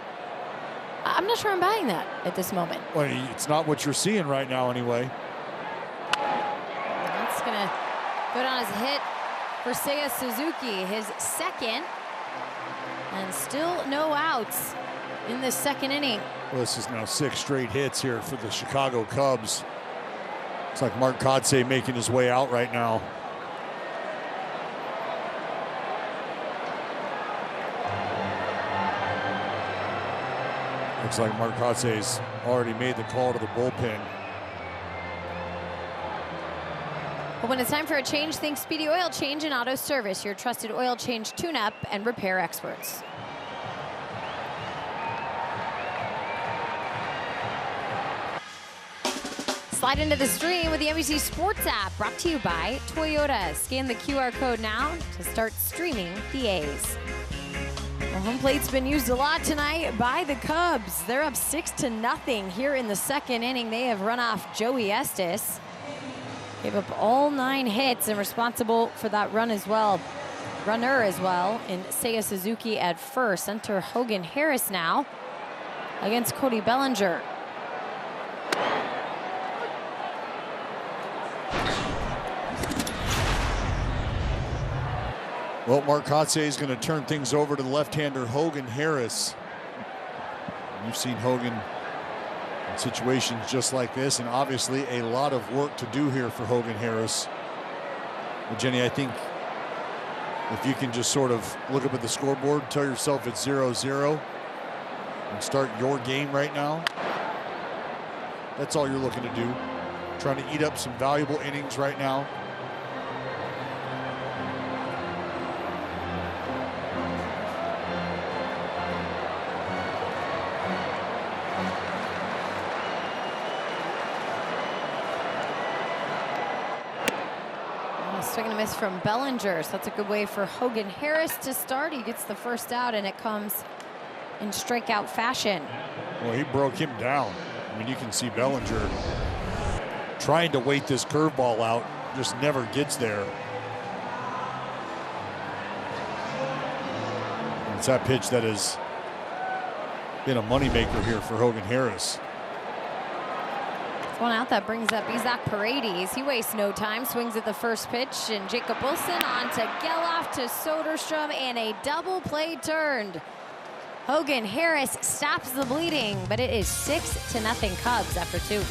I'm not sure I'm buying that at this moment. Well, it's not what you're seeing right now anyway. That's gonna go down as a hit for Seiya Suzuki, his second, and still no outs in the second inning. Well, this is now 6 straight hits here for the Chicago Cubs. Looks like Mark Kotsay making his way out right now. Looks like Mark Kotsay's already made the call to the bullpen. But when it's time for a change, think Speedy Oil Change and Auto Service, your trusted oil change, tune-up, and repair experts. Slide into the stream with the NBC Sports app, brought to you by Toyota. Scan the QR code now to start streaming the A's. The home plate's been used a lot tonight by the Cubs. They're up 6-0 here in the second inning. They have run off Joey Estes. Gave up all 9 hits and responsible for that runner as well in Seiya Suzuki at first. Enter Hogan Harris now against Cody Bellinger. Well, Mark Kotsay is going to turn things over to the left-hander Hogan Harris. You've seen Hogan in situations just like this, and obviously a lot of work to do here for Hogan Harris. But Jenny, I think if you can just sort of look up at the scoreboard, tell yourself it's 0-0, and start your game right now, that's all you're looking to do. Trying to eat up some valuable innings right now. Swing and a miss from Bellinger, so that's a good way for Hogan Harris to start. He gets the first out, and it comes in strikeout fashion. Well, he broke him down. I mean, you can see Bellinger trying to wait this curveball out, just never gets there. And it's that pitch that has been a moneymaker here for Hogan Harris. One out that brings up Isaac Paredes. He wastes no time, swings at the first pitch, and Jacob Wilson on to Geloff to Soderstrom, and a double play turned. Hogan Harris stops the bleeding, but it is 6-0 Cubs after 2.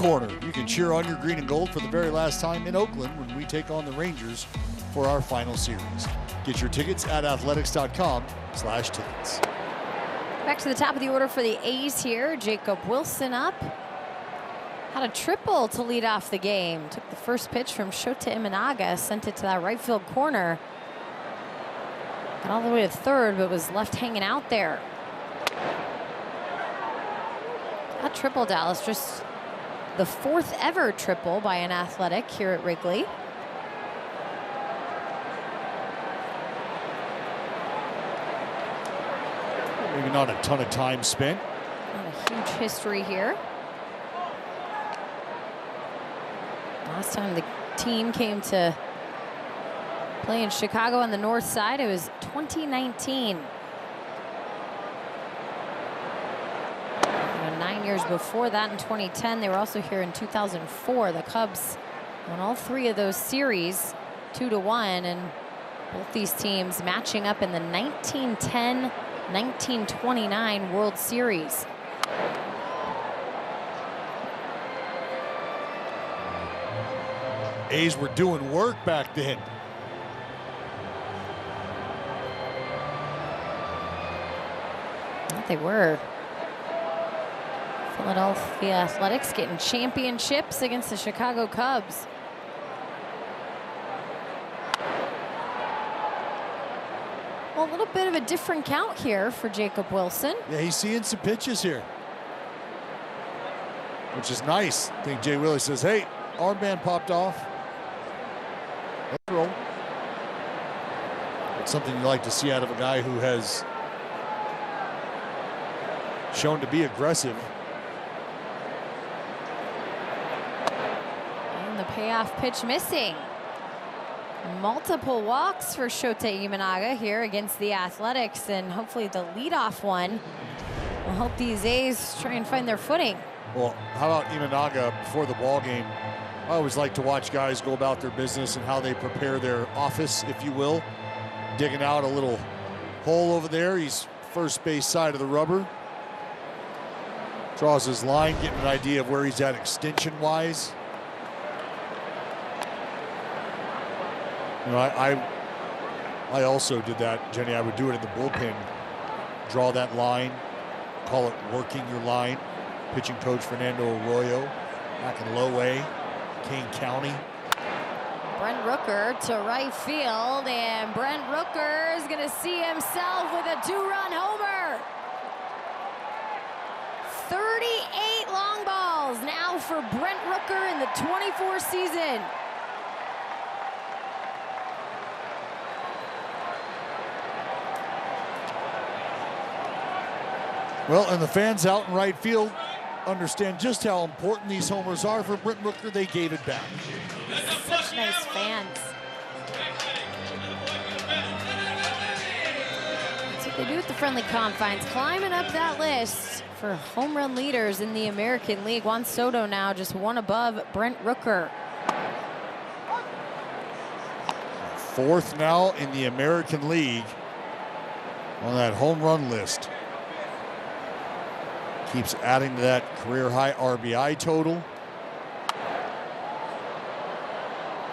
corner. You can cheer on your green and gold for the very last time in Oakland when we take on the Rangers for our final series. Get your tickets at athletics.com/tickets. Back to the top of the order for the A's here. Jacob Wilson up. Had a triple to lead off the game. Took the first pitch from Shota Imanaga, sent it to that right field corner. Got all the way to third, but was left hanging out there. That triple, Dallas, just the 4th ever triple by an Athletic here at Wrigley. Maybe not a ton of time spent. Not a huge history here. Last time the team came to play in Chicago on the north side, it was 2019. 9 years before that in 2010. They were also here in 2004. The Cubs won all 3 of those series 2-1, and both these teams matching up in the 1910-1929 World Series. A's were doing work back then. They were. Philadelphia Athletics getting championships against the Chicago Cubs. Well, a little bit of a different count here for Jacob Wilson. Yeah, he's seeing some pitches here, which is nice. I think Jay Willie says, hey, armband popped off. Let's roll. It's something you like to see out of a guy who has shown to be aggressive. And the payoff pitch missing. Multiple walks for Shota Imanaga here against the Athletics, and hopefully the leadoff one will help these A's try and find their footing. Well, how about Imanaga before the ball game? I always like to watch guys go about their business and how they prepare their office, if you will. Digging out a little hole over there. He's first base side of the rubber. Draws his line, getting an idea of where he's at extension-wise. You know, I also did that, Jenny. I would do it in the bullpen. Draw that line, call it working your line. Pitching coach Fernando Arroyo back in Low A, Kane County. Brent Rooker to right field, and Brent Rooker is going to see himself with a 2-run homer. 38 long balls now for Brent Rooker in the 24 season. Well, and the fans out in right field understand just how important these homers are for Brent Rooker. They gave it back. Such nice fans. That's what they do at the friendly confines, climbing up that list for home run leaders in the American League. Juan Soto now just one above Brent Rooker. 4th now in the American League on that home run list. Keeps adding to that career high RBI total.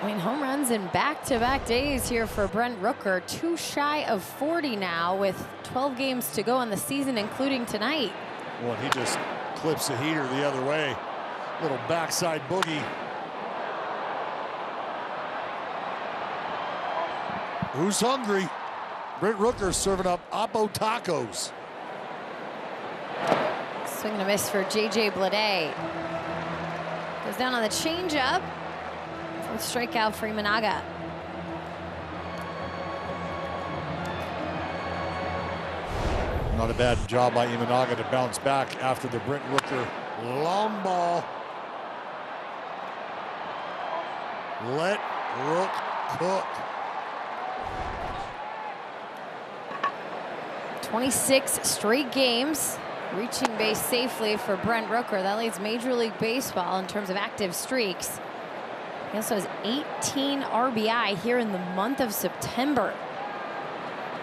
I mean, home runs in back-to-back days here for Brent Rooker. 2 shy of 40 now with 12 games to go in the season, including tonight. Well, he just clips the heater the other way. Little backside boogie. Who's hungry? Brent Rooker serving up Oppo tacos. Swing and a miss for J.J. Bleday. Goes down on the changeup. 4th strikeout for Imanaga. Not a bad job by Imanaga to bounce back after the Brent Rooker long ball. Let Rook cook. 26 straight games reaching base safely for Brent Rooker. That leads Major League Baseball in terms of active streaks. He also has 18 RBI here in the month of September.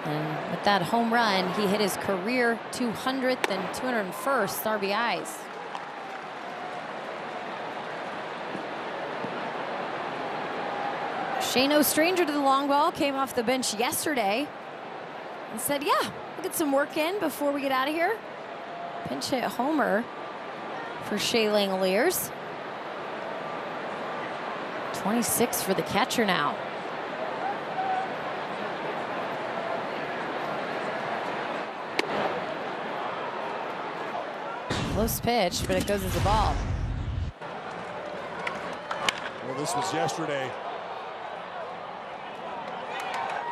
And with that home run, he hit his career 200th and 201st RBIs. Shea, no stranger to the long ball, came off the bench yesterday and said, yeah, we'll get some work in before we get out of here. Pinch hit homer for Shea Langoliers. 26 for the catcher now. Close pitch, but it goes as a ball. Well, this was yesterday.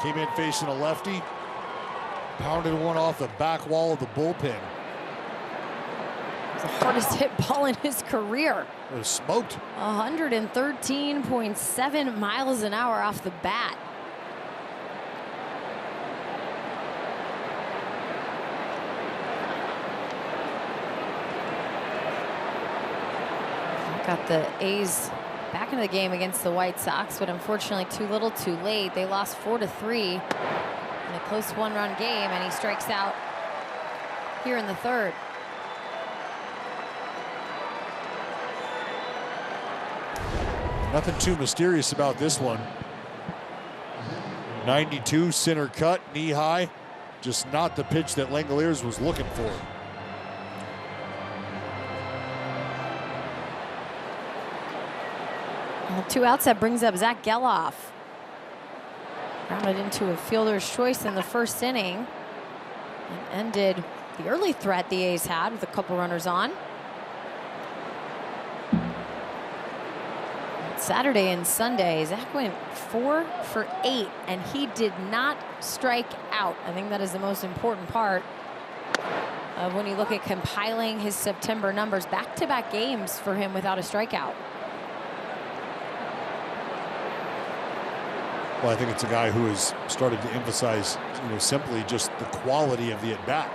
Came in facing a lefty. Pounded one off the back wall of the bullpen. It was the hardest hit ball in his career. It was smoked. 113.7 miles an hour off the bat. Got the A's back into the game against the White Sox, but unfortunately too little too late. They lost 4-3 in a close one-run game, and he strikes out here in the third. Nothing too mysterious about this one. 92 center cut, knee high. Just not the pitch that Langoliers was looking for. Well, 2 outs, that brings up Zach Geloff. Rounded into a fielder's choice in the first inning and ended the early threat the A's had with a couple runners on. Saturday and Sunday, Zach went 4 for 8, and he did not strike out. I think that is the most important part of when you look at compiling his September numbers. Back-to-back games for him without a strikeout. Well, I think it's a guy who has started to emphasize, simply just the quality of the at-bat.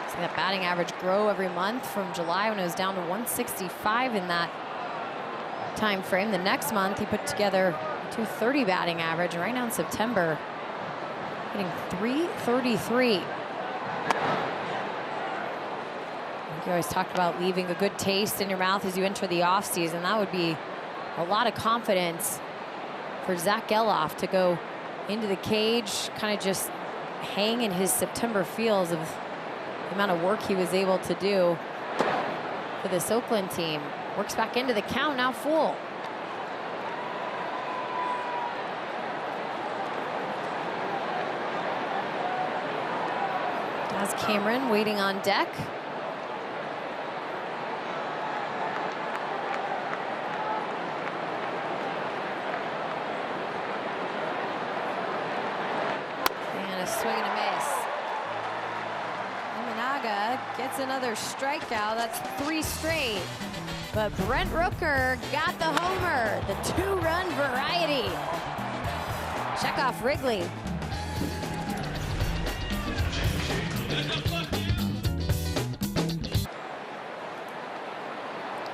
See that batting average grow every month from July when it was down to 165 in that time frame. The next month he put together a 230 batting average, and right now in September hitting 333. You always talked about leaving a good taste in your mouth as you enter the offseason. That would be a lot of confidence for Zach Geloff to go into the cage, kind of just hang in his September feels of the amount of work he was able to do for this Oakland team. Works back into the count, now full. As Cameron waiting on deck. Swing and a miss. Imanaga gets another strikeout. That's 3 straight. But Brent Rooker got the homer. The 2-run variety. Check off Wrigley.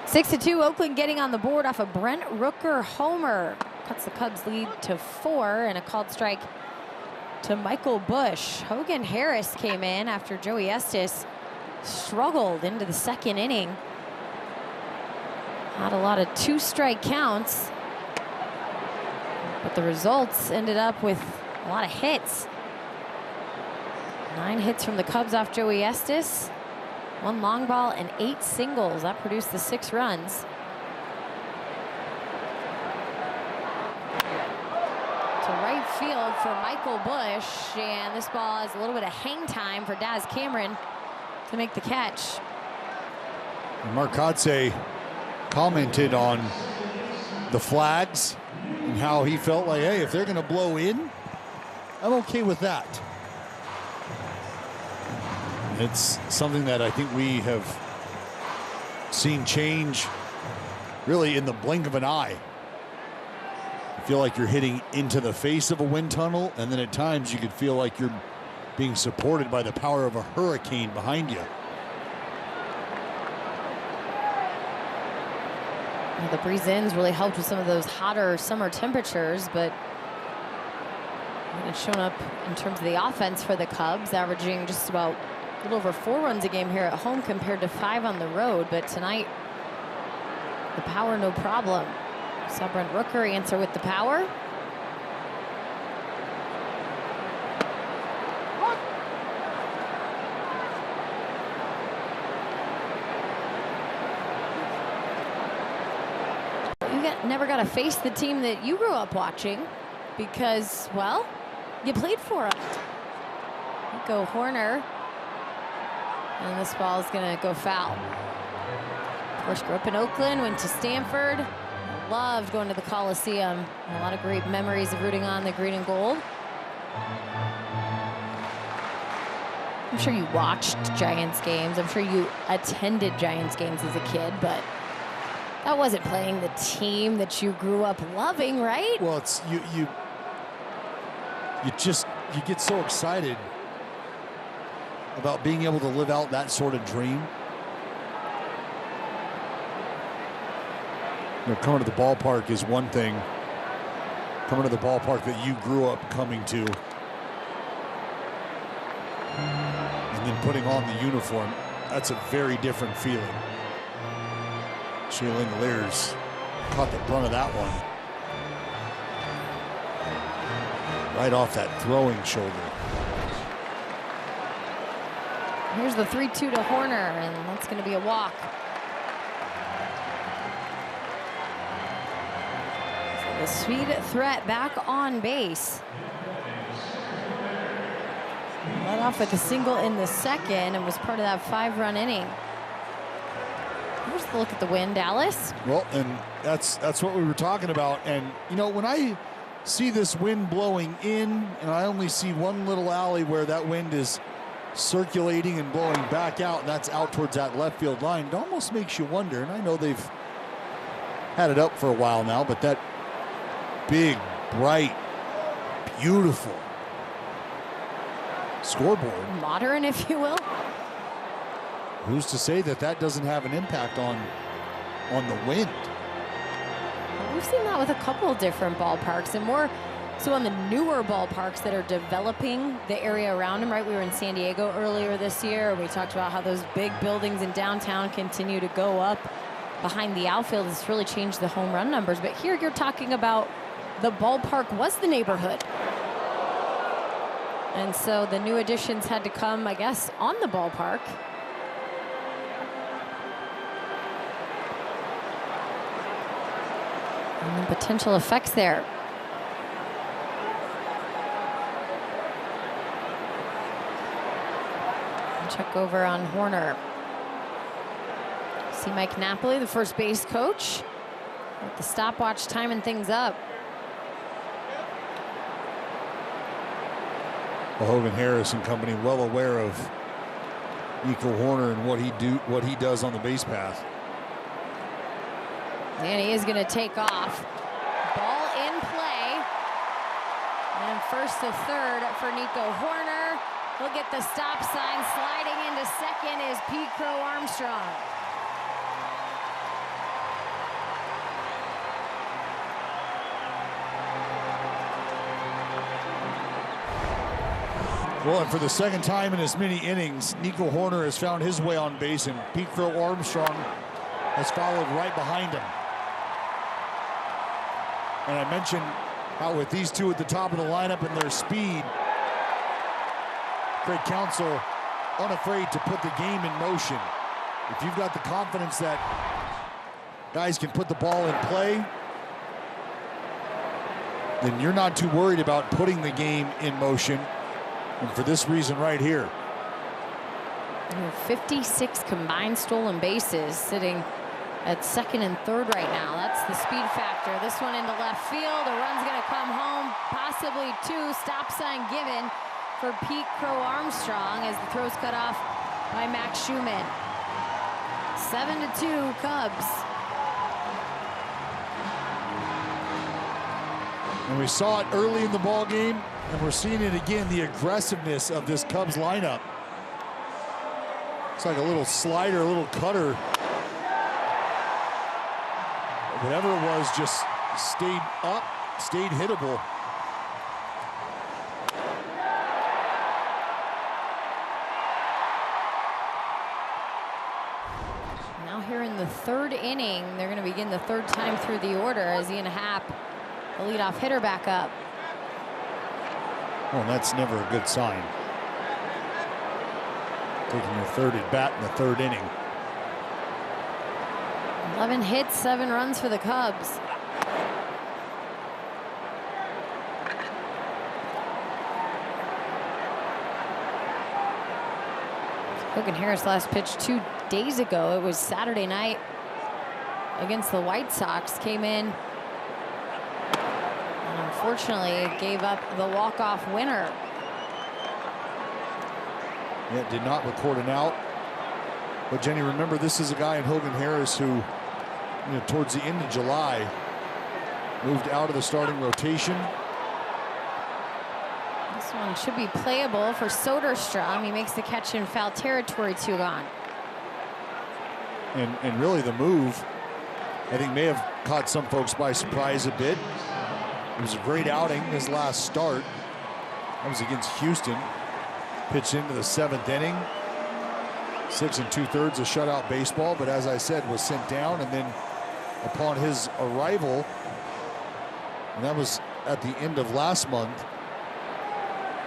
Six to 2, Oakland getting on the board off a Brent Rooker homer. Cuts the Cubs lead to 4, and a called strike to Michael Busch. Hogan Harris came in after Joey Estes struggled into the second inning. Had a lot of 2-strike counts, but the results ended up with a lot of hits. 9 hits from the Cubs off Joey Estes, 1 long ball and 8 singles. That produced the 6 runs. To right field for Michael Busch, and this ball has a little bit of hang time for Daz Cameron to make the catch. Mark Kotze commented on the flags and how he felt like, hey, if they're going to blow in, I'm okay with that. It's something that I think we have seen change really in the blink of an eye. Feel like you're hitting into the face of a wind tunnel, and then at times you could feel like you're being supported by the power of a hurricane behind you. Well, the breeze ins really helped with some of those hotter summer temperatures, but it's shown up in terms of the offense for the Cubs, averaging just about a little over 4 runs a game here at home compared to 5 on the road. But tonight, The power, no problem. Saw Brent Rooker answer with the power. Never got to face the team that you grew up watching because, well, you played for them. Go Horner. And this ball is going to go foul. Of course, grew up in Oakland, went to Stanford. Loved going to the Coliseum. A lot of great memories of rooting on the green and gold. I'm sure you watched Giants games. I'm sure you attended Giants games as a kid, but that wasn't playing the team that you grew up loving, right? Well, it's you get so excited about being able to live out that sort of dream. You know, coming to the ballpark is one thing. Coming to the ballpark that you grew up coming to, and then putting on the uniform, that's a very different feeling. Shea Langoliers caught the brunt of that one. Right off that throwing shoulder. Here's the 3-2 to Horner, and that's going to be a walk. So the Swede threat back on base. Led off with a single in the second and was part of that 5-run inning. Here's the look at the wind, Dallas. Well, and that's what we were talking about. And, you know, when I see this wind blowing in, and I only see one little alley where that wind is circulating and blowing back out, and that's out towards that left field line, it almost makes you wonder, and I know they've had it up for a while now, but that big, bright, beautiful scoreboard. Modern, if you will. Who's to say that that doesn't have an impact on the wind? We've seen that with a couple of different ballparks, and more so on the newer ballparks that are developing the area around them, right? We were in San Diego earlier this year. We talked about how those big buildings in downtown continue to go up behind the outfield. It's really changed the home run numbers. But here you're talking about the ballpark was the neighborhood. And so the new additions had to come, I guess, on the ballpark. And the potential effects there. Check over on Horner. See Mike Napoli, the first base coach, with the stopwatch timing things up. Well, Hogan Harris and company well aware of Nico Horner and what he does on the base path. And he is going to take off. Ball in play. And first to third for Nico Horner. He'll get the stop sign. Sliding into second is Pete Crow Armstrong. Well, and for the second time in as many innings, Nico Horner has found his way on base, and Pete Crow Armstrong has followed right behind him. And I mentioned how with these two at the top of the lineup and their speed, Craig Counsell unafraid to put the game in motion. If you've got the confidence that guys can put the ball in play, then you're not too worried about putting the game in motion. And for this reason right here. 56 combined stolen bases, sitting at second and third right now. That's the speed factor. This one into left field. A run's going to come home, possibly two. Stop sign given for Pete Crow Armstrong as the throw's cut off by Max Schumann. 7-2 Cubs. And we saw it early in the ball game, and we're seeing it again, the aggressiveness of this Cubs lineup. It's like a little slider, a little cutter. Whatever it was, just stayed up, stayed hittable. Now here in the third inning. They're going to begin the third time through the order as Ian Happ, the leadoff hitter, back up. Well, that's never a good sign. Taking your third at bat in the third inning. 11 hits, 7 runs for the Cubs. Hogan Harris last pitched 2 days ago. It was Saturday night against the White Sox. Came in and unfortunately gave up the walk-off winner. Yeah, did not record an out. But Jenny, remember, this is a guy in Hogan Harris who, towards the end of July, moved out of the starting rotation. This one should be playable for Soderstrom. He makes the catch in foul territory, 2 gone. And really the move, I think, may have caught some folks by surprise a bit. It was a great outing, his last start. That was against Houston. Pitched into the 7th inning. 6 2/3 of shutout baseball, but as I said, was sent down, and then upon his arrival, and that was at the end of last month,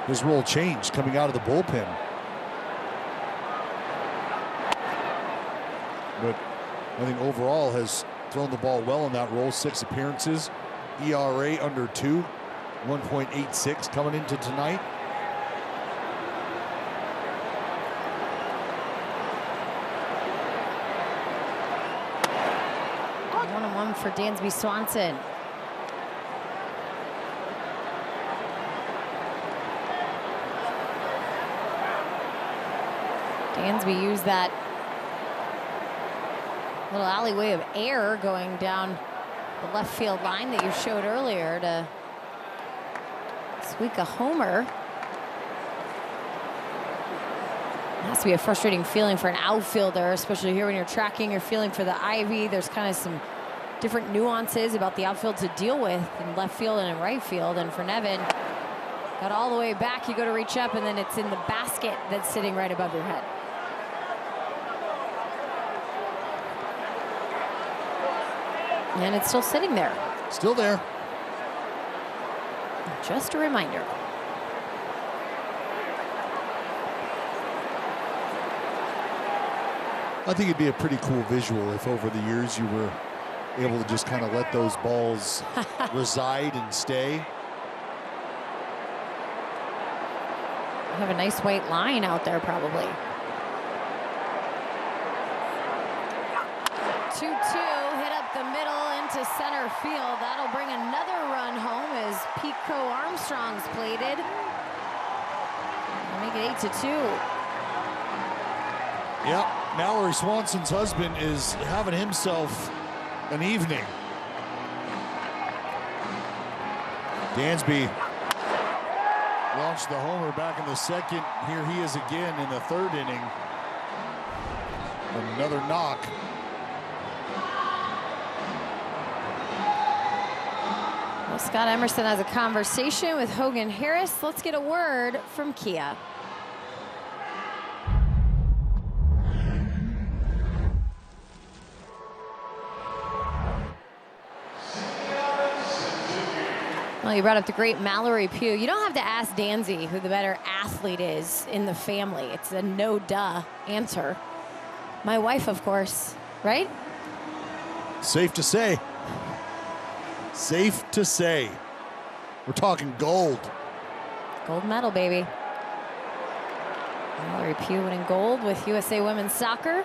his role changed coming out of the bullpen. But I think overall has thrown the ball well in that role. 6 appearances, ERA under 2, 1.86 coming into tonight. 1-1 for Dansby Swanson. Dansby used that little alleyway of air going down the left field line that you showed earlier to squeak a homer. It has to be a frustrating feeling for an outfielder, especially here when you're tracking, you're feeling for the ivy. There's kind of some different nuances about the outfield to deal with in left field and in right field. And for Nevin, got all the way back, you go to reach up, and then it's in the basket that's sitting right above your head. And it's still sitting there. Still there. Just a reminder. I think it'd be a pretty cool visual if over the years you were able to just kind of let those balls reside and stay. You have a nice white line out there, probably. 2-2, hit up the middle into center field. That'll bring another run home as Pete Crow Armstrong's plated. Make it 8-2. Yep, Mallory Swanson's husband is having himself an evening. Dansby launched the homer back in the 2nd. Here he is again in the 3rd inning. Another knock. Well, Scott Emerson has a conversation with Hogan Harris. Let's get a word from Kia. Well, you brought up the great Mallory Pugh. You don't have to ask Dansby who the better athlete is in the family. It's a no-duh answer. My wife, of course, right? Safe to say. Safe to say. We're talking gold. Gold medal, baby. Mallory Pugh winning gold with USA Women's Soccer.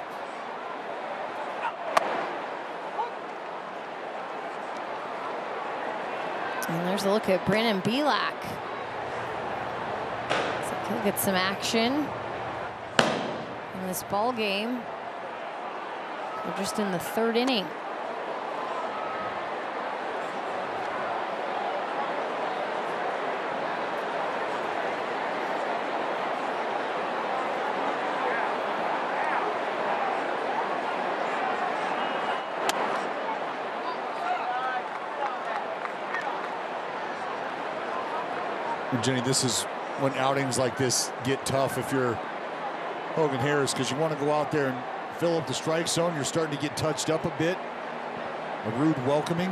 And there's a look at Brandon Belak. So he'll get some action in this ball game. We're just in the 3rd inning. Jenny, this is when outings like this get tough if you're Hogan Harris, because you want to go out there and fill up the strike zone. You're starting to get touched up a bit. A rude welcoming.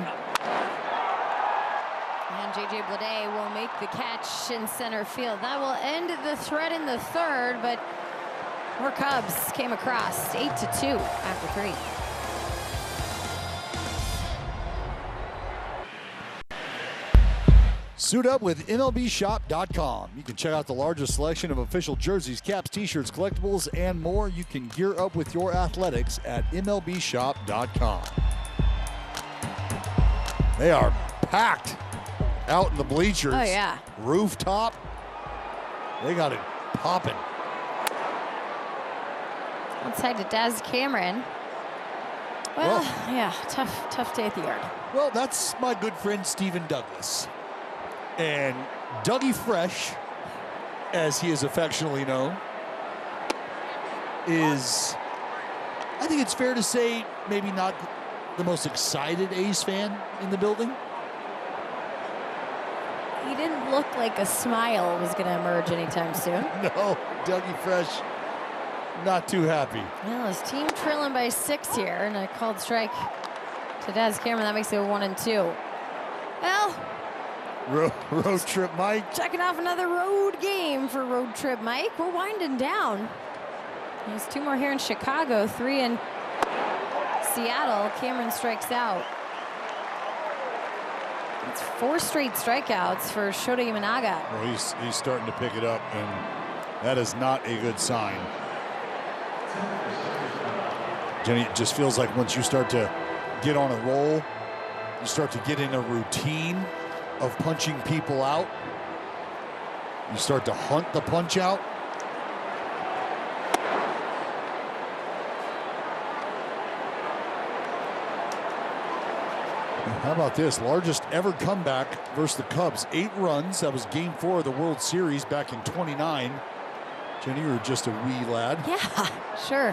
And J.J. Bleday will make the catch in center field. That will end the threat in the third, but more Cubs came across 8-2 after 3. Suit up with MLBshop.com. You can check out the largest selection of official jerseys, caps, t-shirts, collectibles, and more. You can gear up with your athletics at MLBshop.com. They are packed out in the bleachers. Oh, yeah. Rooftop. They got it popping. Outside to Daz Cameron. Well, yeah, tough day at the yard. Well, that's my good friend Stephen Douglas. And Dougie Fresh, as he is affectionately known, is, I think it's fair to say, maybe not the most excited A's fan in the building. He didn't look like a smile was going to emerge anytime soon. No, Dougie Fresh, not too happy. Well, his team trailing by 6 here, and a called strike to Daz Cameron. That makes it a 1-2. Well, Road Trip Mike. checking off another road game for Road Trip Mike. We're winding down. There's 2 more here in Chicago, 3 in Seattle. Cameron strikes out. It's 4 straight strikeouts for Shota Imanaga. Well, he's starting to pick it up, and that is not a good sign. Jenny, it just feels like once you start to get on a roll, you start to get in a routine of punching people out. You start to hunt the punch out. How about this? Largest ever comeback versus the Cubs. 8 runs. That was Game 4 of the World Series back in '29. Jenny, you were just a wee lad. Yeah, sure.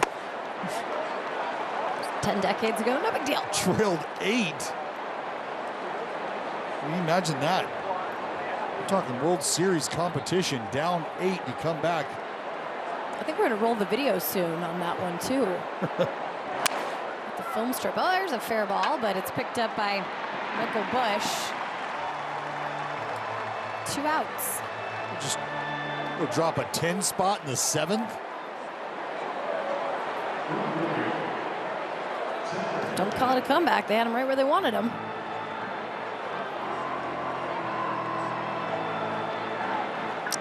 10 decades ago, no big deal. Trailed 8. Can you imagine that? We're talking World Series competition, down 8, you come back. I think we're going to roll the video soon on that one, too. The film strip. Oh, there's a fair ball, but it's picked up by Michael Busch. 2 outs. We'll drop a 10 spot in the 7th. Don't call it a comeback. They had him right where they wanted him.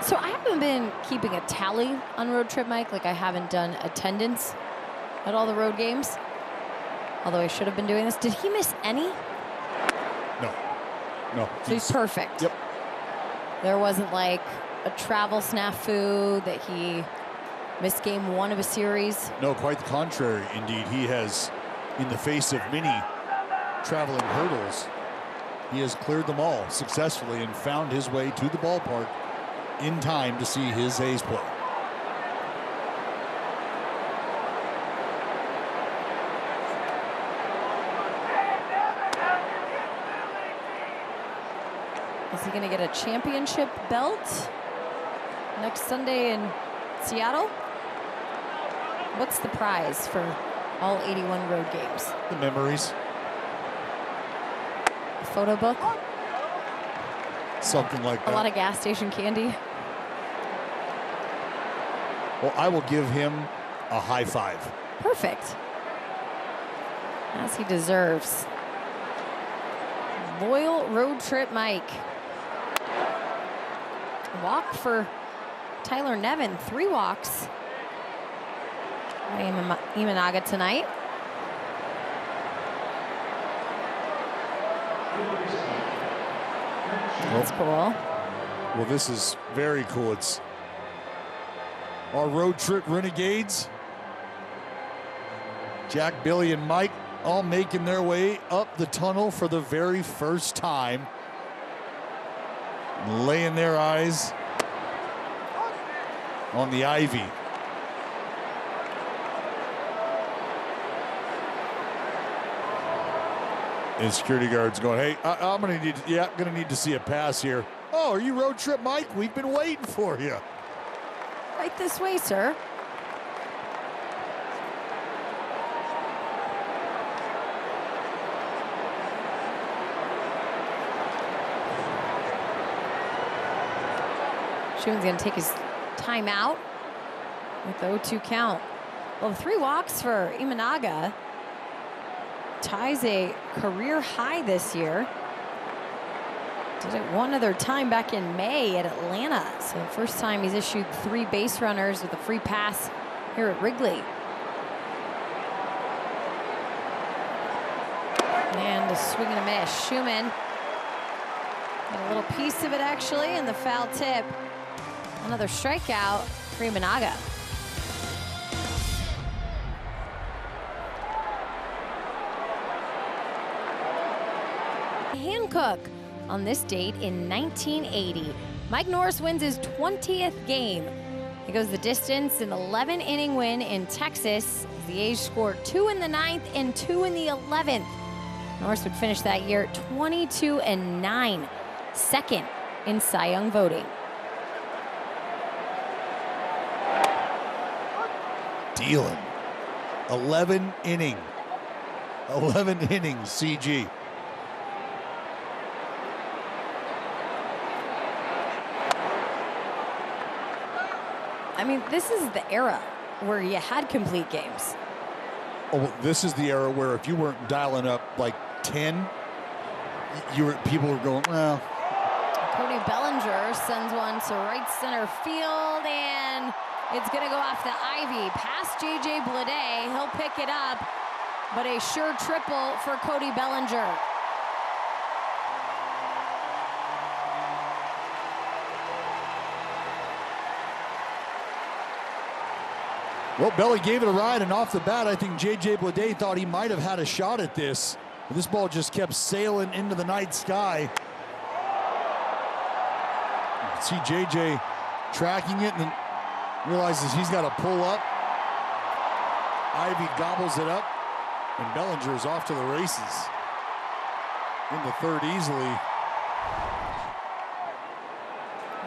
So I haven't been keeping a tally on Road Trip Mike, like I haven't done attendance at all the road games. Although I should have been doing this. Did he miss any? No. So he's perfect. Yep. There wasn't like a travel snafu that he missed game 1 of a series. No, quite the contrary. Indeed, he has, in the face of many traveling hurdles, he has cleared them all successfully and found his way to the ballpark in time to see his A's play. Is he going to get a championship belt next Sunday in Seattle? What's the prize for all 81 road games? The memories. A photo book? Something like that. A lot of gas station candy? Well, I will give him a high 5. Perfect. As he deserves. Loyal Road Trip Mike. Walk for Tyler Nevin. 3 walks by Imanaga tonight. That's cool. Well, this is very cool. It's our road trip renegades. Jack, Billy, and Mike all making their way up the tunnel for the very first time. Laying their eyes on the ivy. And security guards going, hey, I'm gonna need to see a pass here. Oh, are you Road Trip Mike? We've been waiting for you. Right this way, sir. Schuman's going to take his timeout with the 0-2 count. Well, 3 walks for Imanaga ties a career high this year. Did it one other time back in May at Atlanta. So the first time he's issued 3 base runners with a free pass here at Wrigley. And a swing and a miss. Schuman got a little piece of it actually in the foul tip. Another strikeout for Imanaga. Hancock on this date in 1980. Mike Norris wins his 20th game. He goes the distance, an 11-inning win in Texas. The A's scored 2 in the 9th and 2 in the 11th. Norris would finish that year 22-9, second in Cy Young voting. Dealing. 11 innings, CG. I mean, this is the era where you had complete games. Oh, well, this is the era where if you weren't dialing up like 10, people were going, well. Cody Bellinger sends one to right center field, and it's going to go off the ivy past J.J. Bleday. He'll pick it up, but a sure triple for Cody Bellinger. Well, Belly gave it a ride, and off the bat, I think J.J. Bleday thought he might have had a shot at this. But this ball just kept sailing into the night sky. You can see J.J. tracking it and realizes he's got to pull up. Ivy gobbles it up, and Bellinger is off to the races. Into third easily.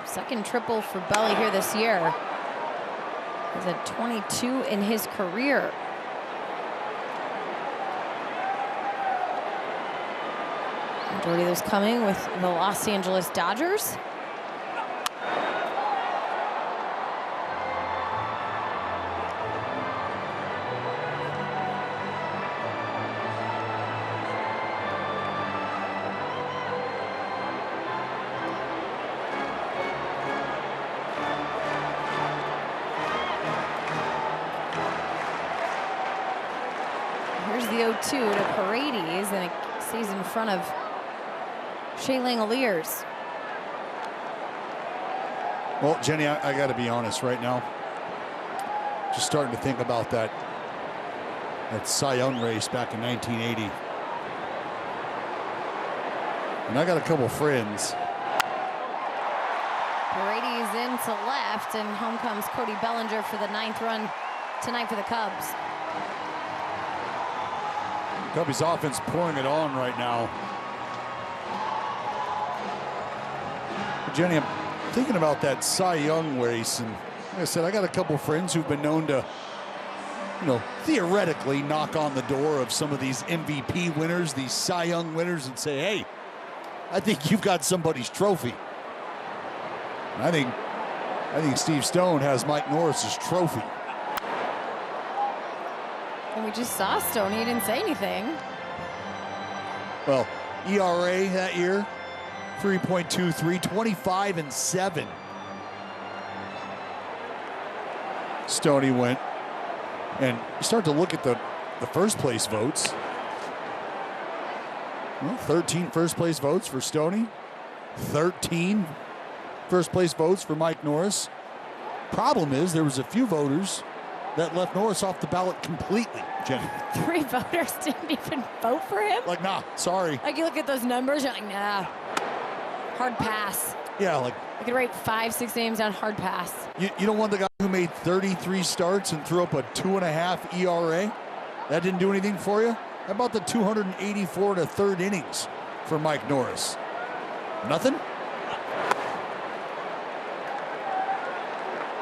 Second triple for Belly here this year. He's at 22 in his career. Majority of those coming with the Los Angeles Dodgers. Here's the 0-2 to Paredes, and it stays in front of Shea Langoliers. Well, Jenny, I got to be honest right now. Just starting to think about that Cy Young race back in 1980. And I got a couple friends. Paredes into left, and home comes Cody Bellinger for the 9th run tonight for the Cubs. Cubbies offense pouring it on right now. Jenny, I'm thinking about that Cy Young race, and like I said, I got a couple friends who've been known to, theoretically knock on the door of some of these MVP winners, these Cy Young winners, and say, hey, I think you've got somebody's trophy. And I think Steve Stone has Mike Norris's trophy. And we just saw Stone, he didn't say anything. Well, ERA that year, 3.23, 25-7. Stoney went, and you start to look at the first place votes. Well, 13 first place votes for Stoney, 13 first place votes for Mike Norris. Problem is, there was a few voters that left Norris off the ballot completely, Jenny. 3 voters didn't even vote for him? Like, nah, sorry. Like, you look at those numbers, you're like, nah. Hard pass. Yeah, like. I could write 5-6 names down, hard pass. You don't want the guy who made 33 starts and threw up a 2.5 ERA? That didn't do anything for you? How about the 284 to third innings for Mike Norris? Nothing?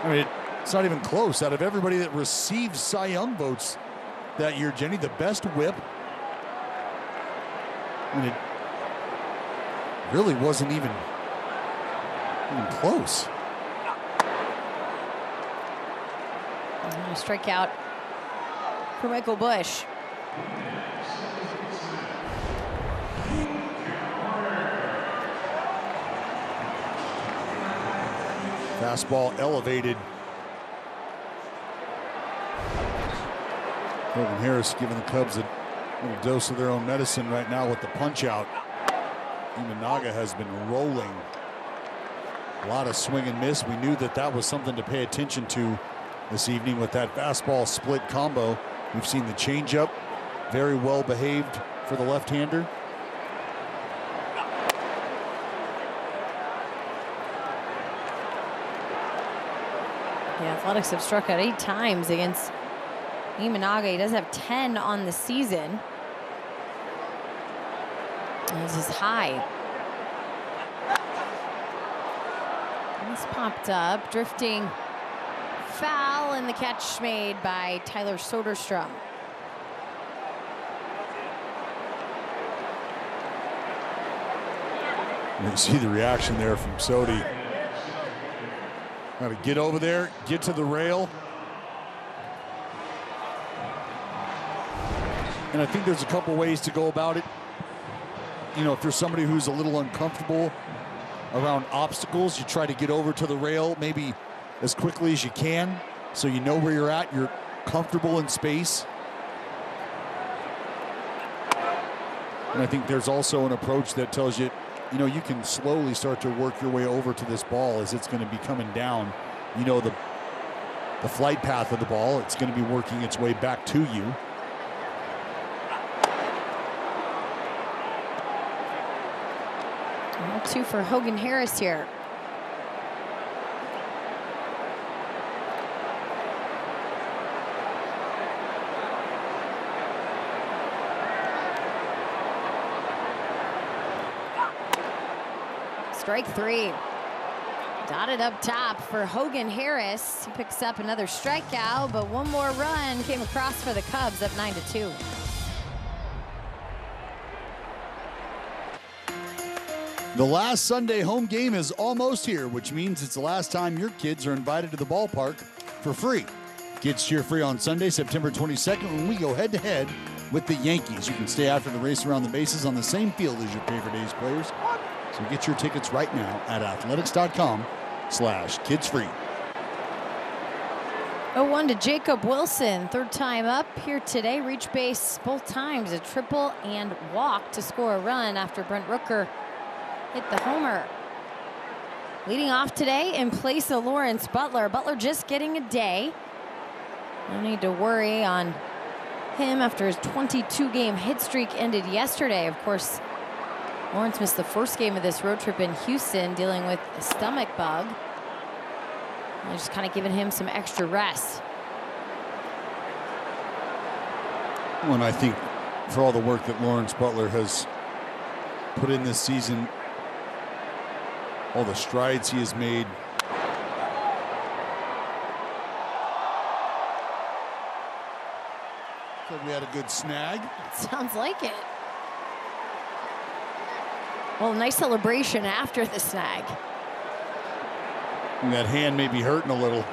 I mean, it's not even close. Out of everybody that received Cy Young votes that year, Jenny, the best whip. And it really wasn't even close. And a strikeout for Michael Busch. Fastball elevated. Hogan Harris giving the Cubs a little dose of their own medicine right now with the punch out. Imanaga has been rolling. A lot of swing and miss. We knew that that was something to pay attention to this evening with that fastball split combo. We've seen the changeup, very well behaved for the left-hander. The Athletics have struck out 8 times against Imanaga. He does have 10 on the season. This is high. This popped up, drifting foul, and the catch made by Tyler Soderstrom. You see the reaction there from Sodi. Got to get over there, get to the rail. And I think there's a couple ways to go about it. You know, if you're somebody who's a little uncomfortable around obstacles, you try to get over to the rail maybe as quickly as you can so you know where you're at, you're comfortable in space. And I think there's also an approach that tells you, you know, you can slowly start to work your way over to this ball as it's going to be coming down. You know the flight path of the ball. It's going to be working its way back to you. 2 for Hogan Harris here. Strike 3. Dotted up top for Hogan Harris. He picks up another strikeout, but one more run came across for the Cubs, up 9-2. The last Sunday home game is almost here, which means it's the last time your kids are invited to the ballpark for free. Kids cheer free on Sunday, September 22nd, when we go head-to-head with the Yankees. You can stay after the race around the bases on the same field as your favorite A's players. So get your tickets right now at athletics.com/kidsfree. 0-1 to Jacob Wilson, third time up here today. Reach base both times, a triple and walk to score a run after Brent Rooker hit the homer. Leading off today in place of Lawrence Butler. Butler just getting a day. No need to worry on him after his 22-game hit streak ended yesterday. Of course, Lawrence missed the first game of this road trip in Houston, dealing with a stomach bug. They're just kind of giving him some extra rest. Well, and I think for all the work that Lawrence Butler has put in this season, all the strides he has made. So we had a good snag. Sounds like it. Well, nice celebration after the snag. And that hand may be hurting a little.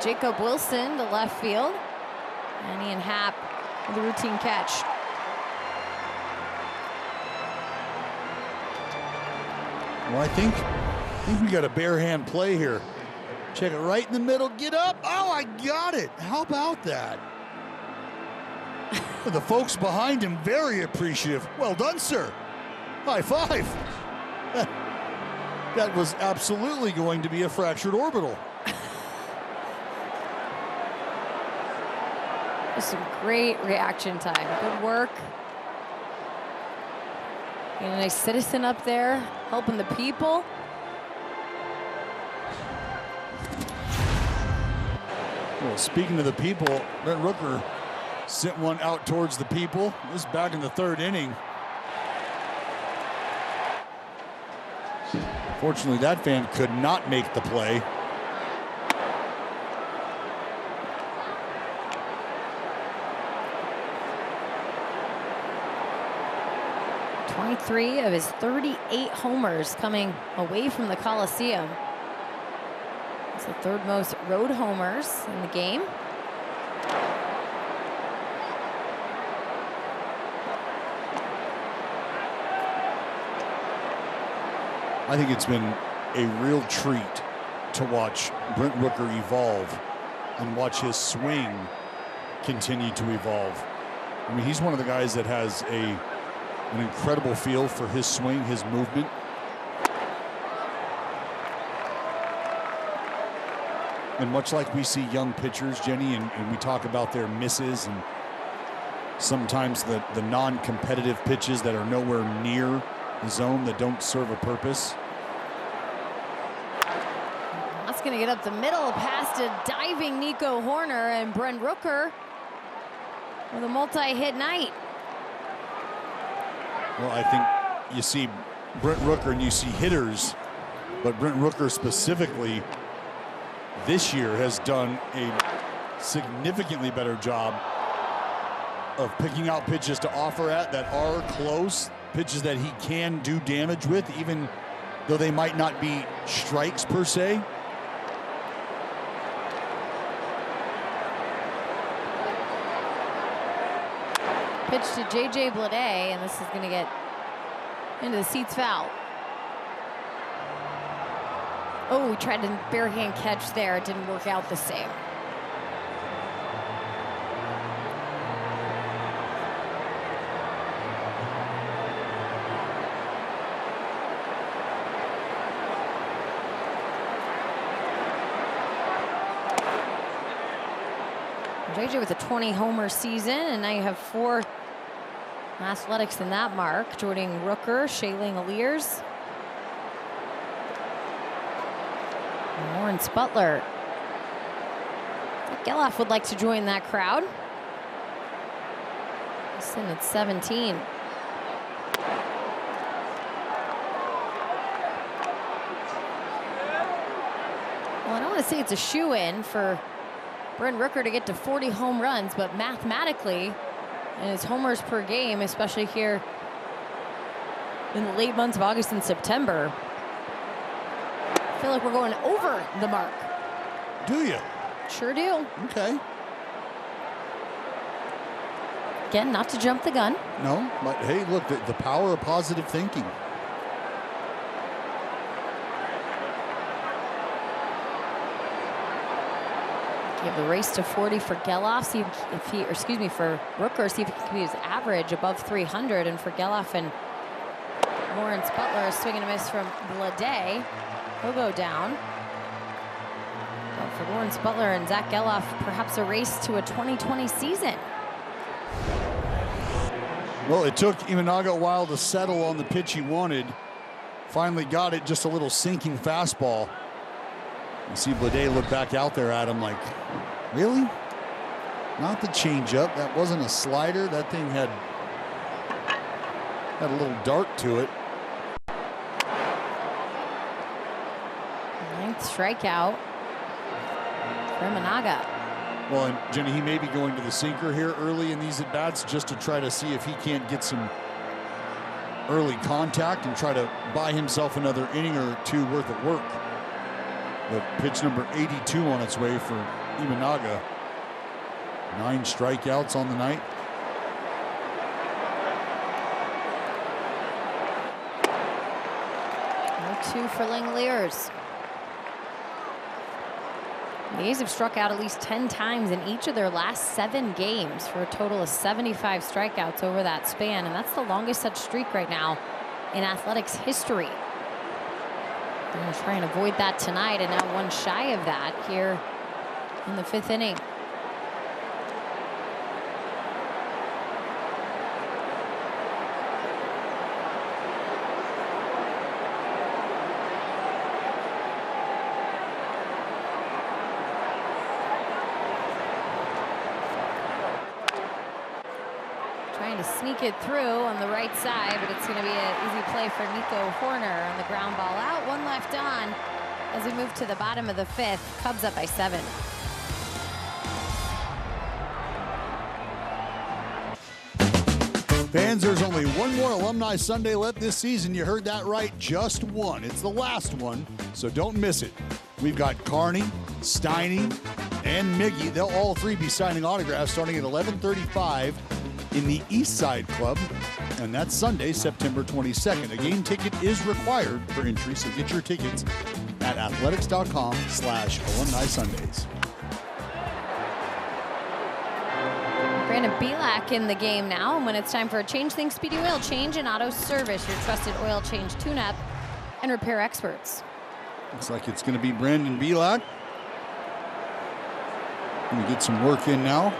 Jacob Wilson to left field. And Ian Happ with a routine catch. Well, I think we got a bare hand play here. Check it right in the middle. Get up. Oh, I got it. How about that? The folks behind him very appreciative. Well done, sir. High five. That was absolutely going to be a fractured orbital. Some great reaction time. Good work. And a nice citizen up there helping the people. Well, speaking of the people, Brent Rooker sent one out towards the people. This is back in the third inning. Fortunately, that fan could not make the play. Three of his 38 homers coming away from the Coliseum. It's the third most road homers in the game. I think it's been a real treat to watch Brent Rooker evolve and watch his swing continue to evolve. I mean, he's one of the guys that has an incredible feel for his swing, his movement. And much like we see young pitchers, Jenny, and we talk about their misses and sometimes the non-competitive pitches that are nowhere near the zone that don't serve a purpose. That's going to get up the middle past a diving Nico Horner, and Brent Rooker with a multi-hit night. Well, I think you see Brent Rooker and you see hitters, but Brent Rooker specifically this year has done a significantly better job of picking out pitches to offer at that are close, pitches that he can do damage with, even though they might not be strikes per se. Pitch to J.J. Bleday, and this is going to get into the seats foul. Oh, we tried a bare hand catch there. It didn't work out the same. JJ with a 20 homer season, and now you have 4 Athletics in that mark. Jordan Rooker, Shailene Alliers, and Lawrence Butler. Geloff would like to join that crowd. He's sitting at 17. Well, I don't want to say it's a shoe-in for Brent Rooker to get to 40 home runs, but mathematically, and his homers per game, especially here in the late months of August and September, I feel like we're going over the mark. Do you? Sure do. Okay. Again, not to jump the gun. No, but hey, look, the power of positive thinking. You have the race to 40 for Geloff, see if he, or excuse me, for Rooker, see if he can keep his average above 300, and for Geloff and Lawrence Butler, a swing and a miss from Bleday. He'll go down. But for Lawrence Butler and Zach Geloff, perhaps a race to a 2020 season. Well, it took Imanaga a while to settle on the pitch he wanted. Finally got it, just a little sinking fastball. You see Bleday look back out there at him like, really? Not the changeup. That wasn't a slider. That thing had a little dart to it. 9th strikeout for Imanaga. Well, and Jenny, he may be going to the sinker here early in these at-bats just to try to see if he can't get some early contact and try to buy himself another inning or two worth of work. But pitch number 82 on its way for Imanaga. 9 strikeouts on the night. No 2 for Langoliers. The A's have struck out at least 10 times in each of their last 7 games for a total of 75 strikeouts over that span, and that's the longest such streak right now in Athletics history. They're going to try and avoid that tonight, and now 1 shy of that here in the 5th inning. Trying to sneak it through on the right side, but it's going to be an easy play for Nico Horner on the ground ball out. 1 left on as we move to the bottom of the 5th. Cubs up by 7. Fans, there's only one more Alumni Sunday left this season. You heard that right, just one. It's the last one, so don't miss it. We've got Carney, Steiny, and Miggy. They'll all three be signing autographs starting at 11:35 in the East Side Club. And that's Sunday, September 22nd. A game ticket is required for entry, so get your tickets at athletics.com/Alumni Sundays. Brandon Belak in the game now, and when it's time for a change, think Speedy Oil Change and Auto Service, your trusted oil change tune-up and repair experts. Looks like it's going to be Brandon Belak. Going to get some work in now.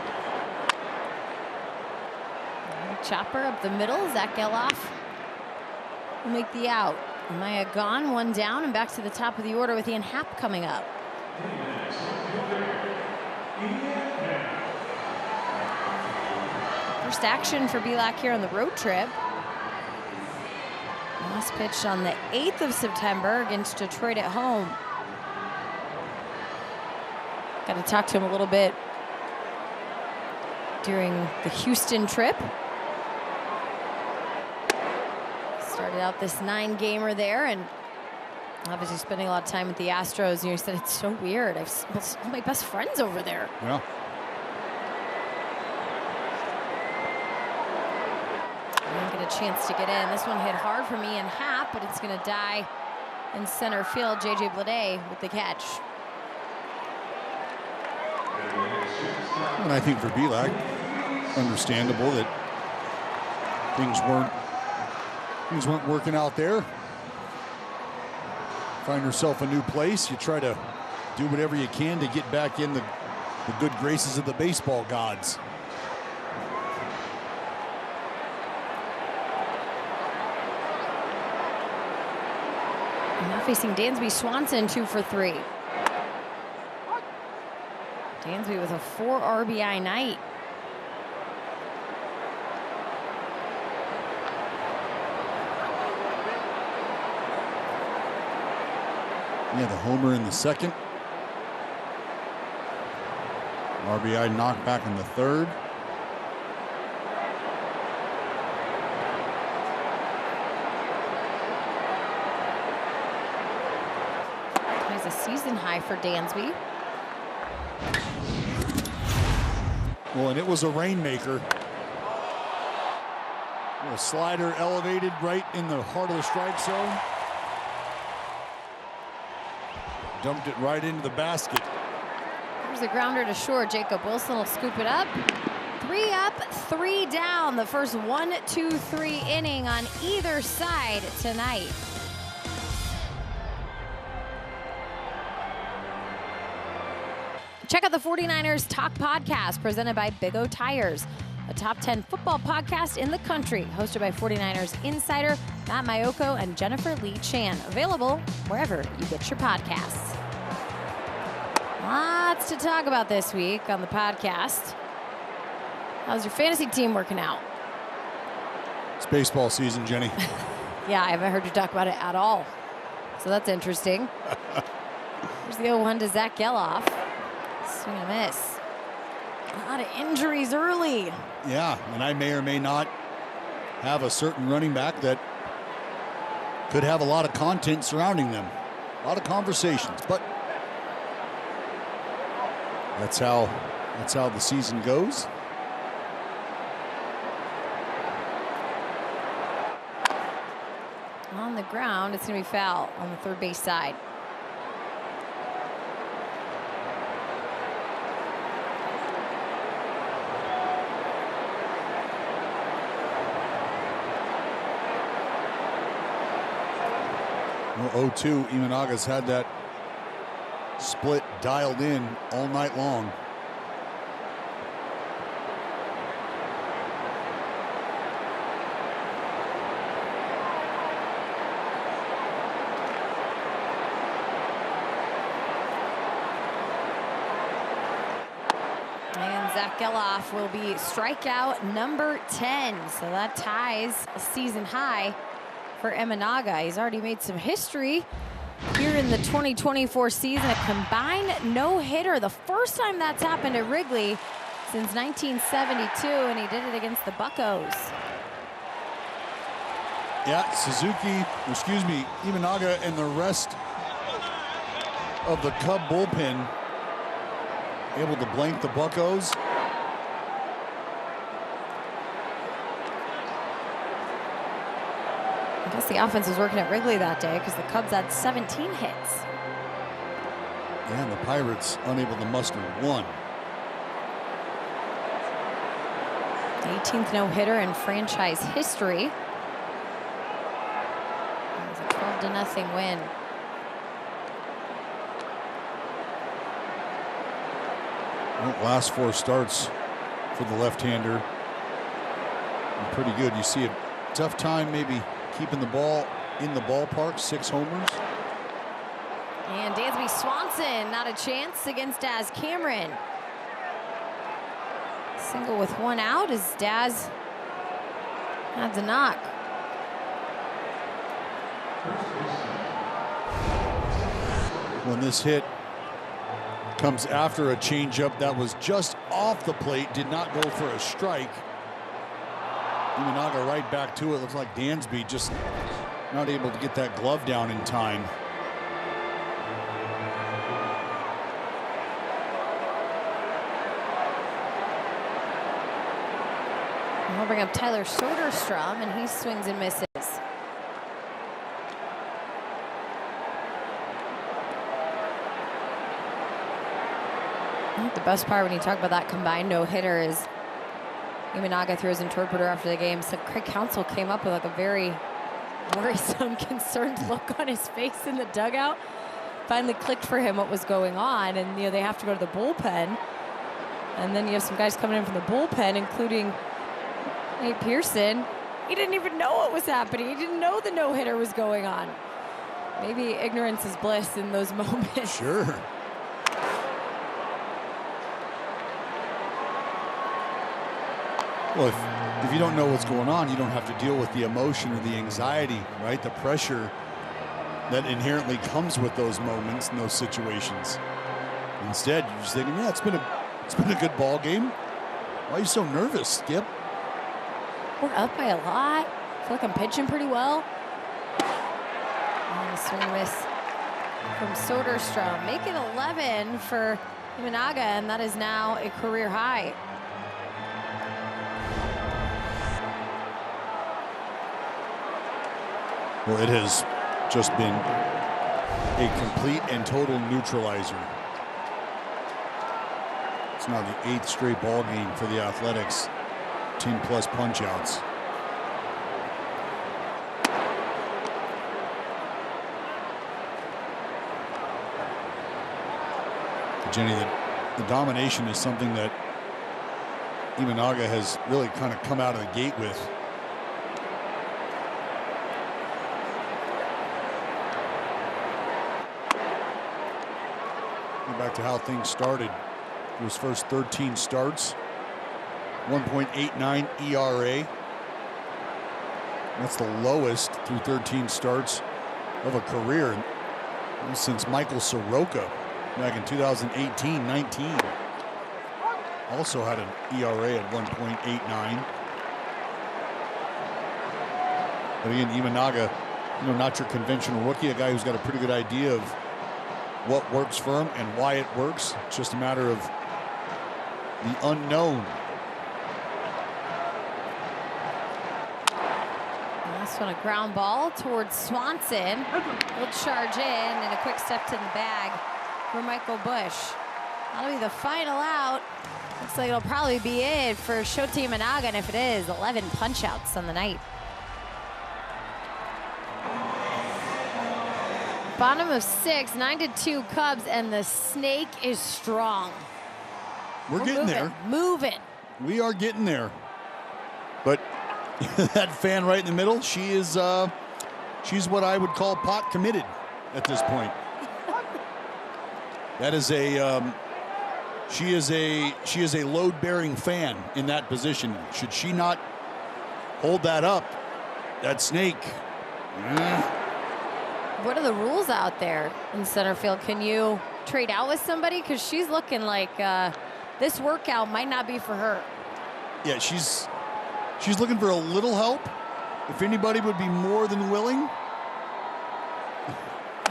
Chopper up the middle. Zach Geloff will make the out. Maya gone, one down, and back to the top of the order with Ian Happ coming up. First action for Belak here on the road trip. Last pitch on the 8th of September against Detroit at home. Got to talk to him a little bit during the Houston trip. Started out this 9-gamer there, and obviously spending a lot of time with the Astros. You know, he said it's so weird. I've all my best friends over there. Yeah. I didn't get a chance to get in. This one hit hard for me and Happ, but it's going to die in center field. J.J. Bleday with the catch. And I think for Belak, understandable that things weren't working out there. Find yourself a new place. You try to do whatever you can to get back in the good graces of the baseball gods. And now facing Dansby Swanson, 2 for 3. Dansby with a 4 RBI night. Yeah, the homer in the second. RBI knocked back in the third. Ties a season high for Dansby. Well, and it was a rainmaker. A slider elevated right in the heart of the strike zone. Dumped it right into the basket. Here's a grounder to short. Jacob Wilson will scoop it up. 3 up, 3 down. The first 1, 2, 3 inning on either side tonight. Check out the 49ers Talk podcast presented by Big O Tires, a top 10 football podcast in the country, hosted by 49ers insider Matt Mayoko and Jennifer Lee Chan. Available wherever you get your podcasts. Lots to talk about this week on the podcast. How's your fantasy team working out? It's baseball season, Jenny. Yeah, I haven't heard you talk about it at all. So that's interesting. Here's the 0-1 to Zach Geloff. Swing and a miss. A lot of injuries early. Yeah, and I may or may not have a certain running back that could have a lot of content surrounding them. A lot of conversations, but that's how the season goes. On the ground, it's going to be foul on the third base side. Well, 0-2, Imanaga's had that split dialed in all night long. And Zach Geloff will be strikeout number 10. So that ties a season high for Imanaga. He's already made some history here in the 2024 season. A combined no-hitter. The first time that's happened at Wrigley since 1972, and he did it against the Buccos. Yeah, Imanaga and the rest of the Cub bullpen able to blank the Buccos. I guess the offense was working at Wrigley that day because the Cubs had 17 hits. And the Pirates unable to muster one. 18th no-hitter in franchise history. It was a 12-0 win. Well, last 4 starts for the left-hander. Pretty good. You see a tough time maybe keeping the ball in the ballpark. 6 homers. And Dansby Swanson, not a chance against Daz Cameron. Single with 1 out as Daz had the knock. When this hit comes after a changeup that was just off the plate, did not go for a strike. Imanaga right back to it. Looks like Dansby just not able to get that glove down in time. We'll bring up Tyler Soderstrom, and he swings and misses. I think the best part when you talk about that combined no-hitter is Imanaga threw his interpreter after the game, said Craig Counsell came up with like a very worrisome, concerned look on his face in the dugout. Finally clicked for him what was going on, and they have to go to the bullpen. And then you have some guys coming in from the bullpen, including Nate Pearson. He didn't even know what was happening. He didn't know the no-hitter was going on. Maybe ignorance is bliss in those moments. Sure. Well, if you don't know what's going on, you don't have to deal with the emotion or the anxiety, right? The pressure that inherently comes with those moments and those situations. Instead, you're just thinking, yeah, it's been a good ball game. Why are you so nervous, Skip? We're up by a lot. I feel like I'm pitching pretty well. And a swing and miss from Soderstrom. Make it 11 for Imanaga, and that is now a career high. Well, it has just been a complete and total neutralizer. It's now the 8th straight ball game for the Athletics. 10+ punch-outs. Jenny, the domination is something that Imanaga has really kind of come out of the gate with. Back to how things started. His first 13 starts, 1.89 ERA. That's the lowest through 13 starts of a career since Michael Soroka back in 2018-19. Also had an ERA at 1.89. But again, Imanaga, not your conventional rookie, a guy who's got a pretty good idea of what works for him and why it works. It's just a matter of the unknown. Last one, a ground ball towards Swanson. He'll charge in, and a quick step to the bag for Michael Busch. That'll be the final out. Looks like it'll probably be it for Shota Imanaga, and if it is, 11 punch-outs on the night. Bottom of 6, 9-2 Cubs, and the snake is strong. We're getting moving, there. Moving. We are getting there. But that fan right in the middle, she's what I would call pot committed at this point. That is she is a load-bearing fan in that position. Should she not hold that up, that snake? What are the rules out there in center field? Can you trade out with somebody? Because she's looking like this workout might not be for her. Yeah, she's looking for a little help. If anybody would be more than willing,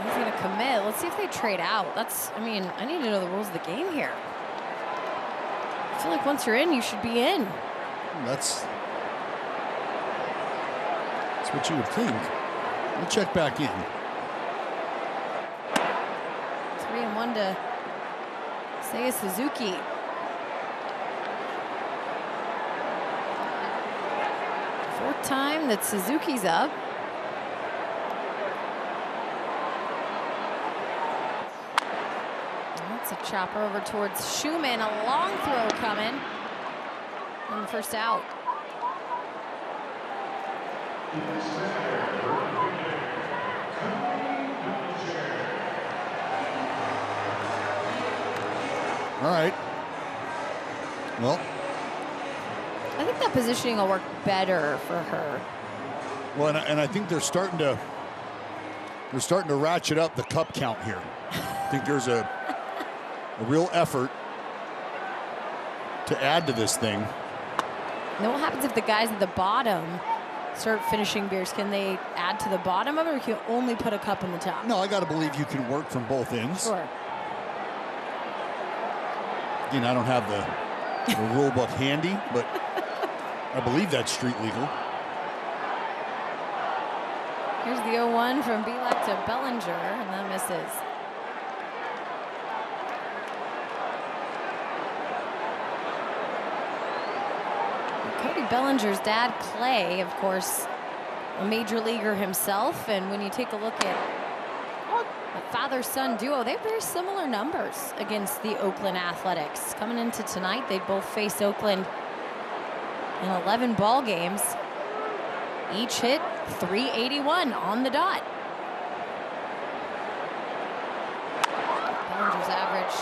He's going to commit. Let's see if they trade out. I mean, I need to know the rules of the game here. I feel like once you're in, you should be in. That's what you would think. We'll check back in. 3-1 to Seiya Suzuki. Fourth time that Suzuki's up. That's a chopper over towards Schumann. A long throw coming. On the first out. All right. Well, I think that positioning will work better for her. well, and I think they're starting to ratchet up the cup count here. I think there's a real effort to add to this thing. Now what happens if the guys at the bottom start finishing beers? Can they add to the bottom of it, or can you only put a cup in the top? No, I got to believe you can work from both ends. Sure. Again, I don't have the rule book handy, but I believe that's street legal. Here's the 0-1 from Bielak to Bellinger, and that misses. Cody Bellinger's dad, Clay, of course, a major leaguer himself, and when you take a look at the father-son duo, they have very similar numbers against the Oakland Athletics. Coming into tonight, they both face Oakland in 11 ball games. Each hit .381 on the dot. Bellinger's average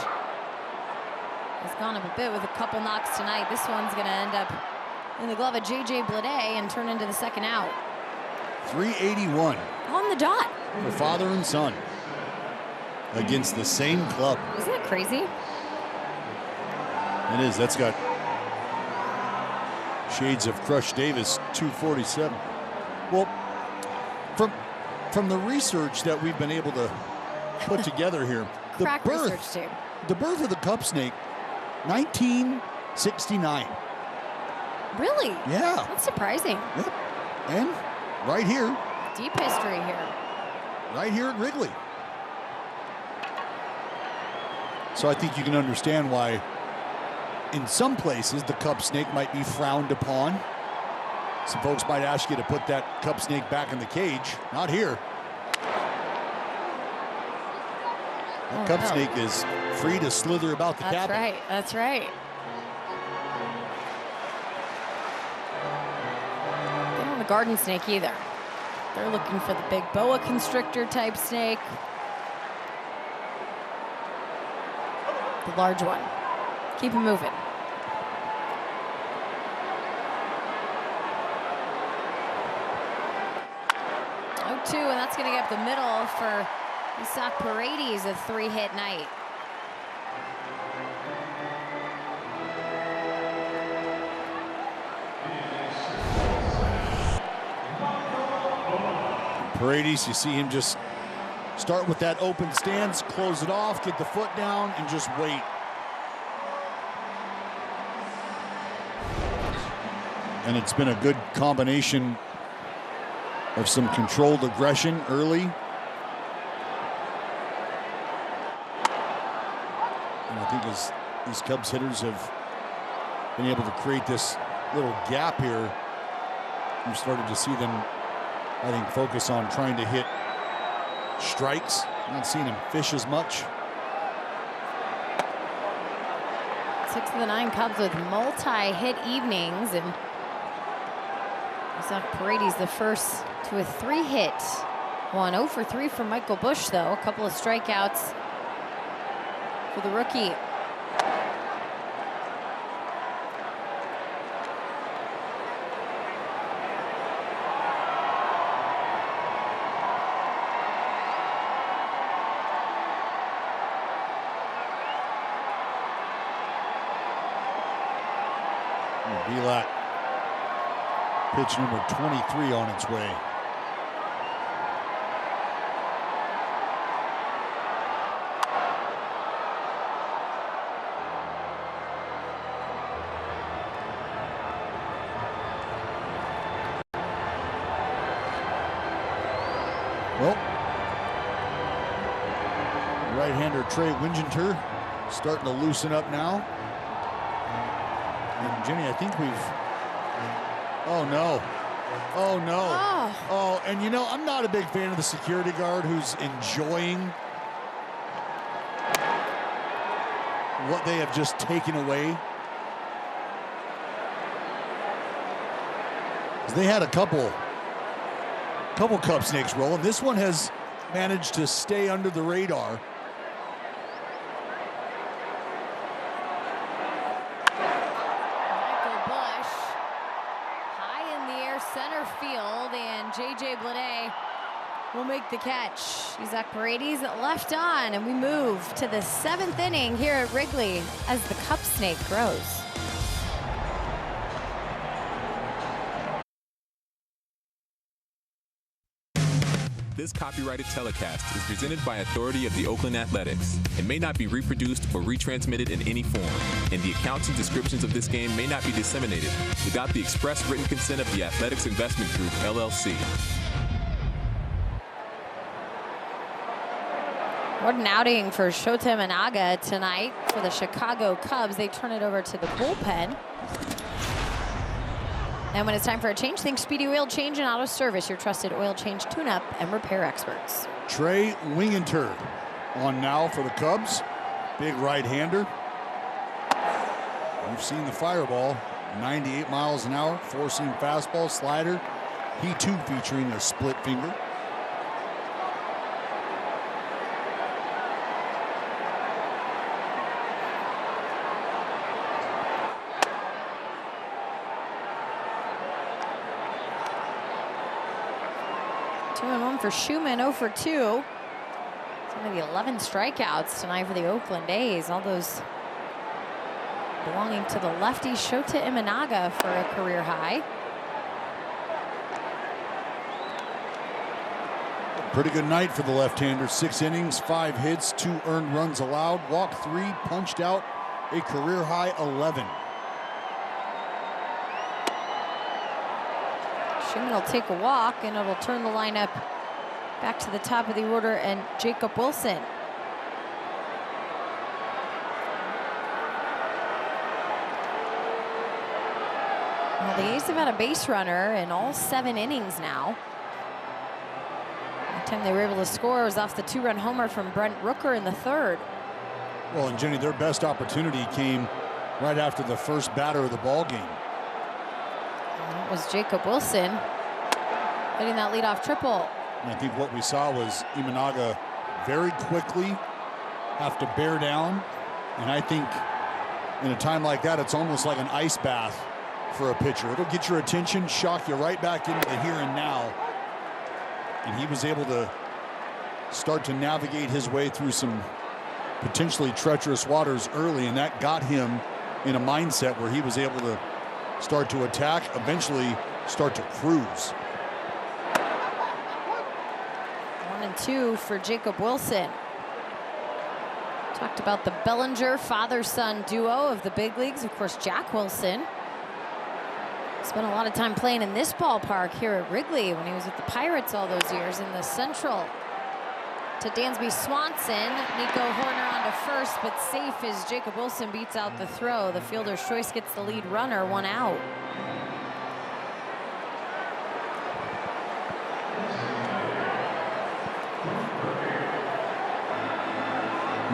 has gone up a bit with a couple knocks tonight. This one's going to end up in the glove of J.J. Blade and turn into the second out. 381 on the dot for father and son against the same club. Isn't that crazy? It is. That's got shades of Crush Davis 247. Well, from the research that we've been able to put together here, the Crack research team. The birth of the cup snake, 1969. Really? Yeah. That's surprising. Yep. And right here. Deep history here. Right here at Wrigley. So I think you can understand why in some places the cup snake might be frowned upon. Some folks might ask you to put that cup snake back in the cage. Not here. That cup snake is free to slither about the cabin. That's right. That's right. They don't want the garden snake either. They're looking for the big boa constrictor type snake. The large one. Keep him moving. And that's going to get up the middle for Isaac Paredes, a 3-hit night. Paredes, you see him just start with that open stance, close it off, get the foot down, and just wait. And it's been a good combination of some controlled aggression early. And I think as these Cubs hitters have been able to create this little gap here, you started to see them, I think, focus on trying to hit strikes. Not seeing them fish as much. 6 of the 9 Cubs with multi-hit evenings, and Isaac Paredes the first to a 3-hit one. 0 for 3 for Michael Busch, though. A couple of strikeouts for the rookie. Bielak, pitch number 23 on its way. Right-hander Trey Winginter starting to loosen up now. And Jenny, I think we've... Oh, no. Oh, no. Oh, and you know, I'm not a big fan of the security guard who's enjoying what they have just taken away. They had a couple Cub snakes rolling. This one has managed to stay under the radar. Center field, and J.J. Bleday will make the catch. Zach Paredes left on, and we move to the 7th inning here at Wrigley as the Cup snake grows. This copyrighted telecast is presented by authority of the Oakland Athletics and may not be reproduced or retransmitted in any form, and the accounts and descriptions of this game may not be disseminated without the express written consent of the Athletics Investment Group, LLC. What an outing for Shota Imanaga tonight for the Chicago Cubs. They turn it over to the bullpen. And when it's time for a change, think Speedy Oil Change and Auto Service, your trusted oil change, tune-up, and repair experts. Trey Winginter on now for the Cubs. Big right-hander. We've seen the fireball, 98 miles an hour, four-seam fastball, slider. He, too, featuring a split finger. For Schumann, 0 for 2. It's only the 11 strikeouts tonight for the Oakland A's. All those belonging to the lefty Shota Imanaga for a career high. Pretty good night for the left-hander. 6 innings, 5 hits, 2 earned runs allowed, walked 3, punched out a career high 11. Schumann will take a walk, and it'll turn the lineup back to the top of the order, and Jacob Wilson. Well, the A's have had a base runner in all 7 innings now. The time they were able to score was off the 2-run homer from Brent Rooker in the 3rd. Well, and Jenny, their best opportunity came right after the first batter of the ball game. And it was Jacob Wilson hitting that leadoff triple. And I think what we saw was Imanaga very quickly have to bear down. And I think in a time like that, it's almost like an ice bath for a pitcher. It'll get your attention, shock you right back into the here and now. And he was able to start to navigate his way through some potentially treacherous waters early, and that got him in a mindset where he was able to start to attack, eventually start to cruise. 1-2 for Jacob Wilson. Talked about the Bellinger father-son duo of the big leagues. Of course, Jack Wilson spent a lot of time playing in this ballpark here at Wrigley when he was with the Pirates all those years in the Central. To Dansby Swanson, Nico Horner on to first, but safe as Jacob Wilson beats out the throw. The fielder's choice gets the lead runner, 1 out.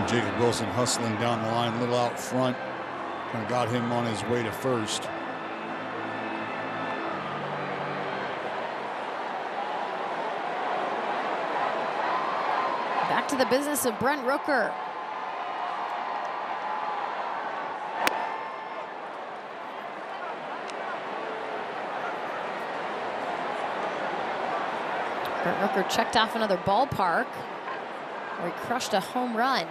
Jacob Wilson hustling down the line, a little out front. Kind of got him on his way to first. Back to the business of Brent Rooker. Brent Rooker checked off another ballpark where he crushed a home run.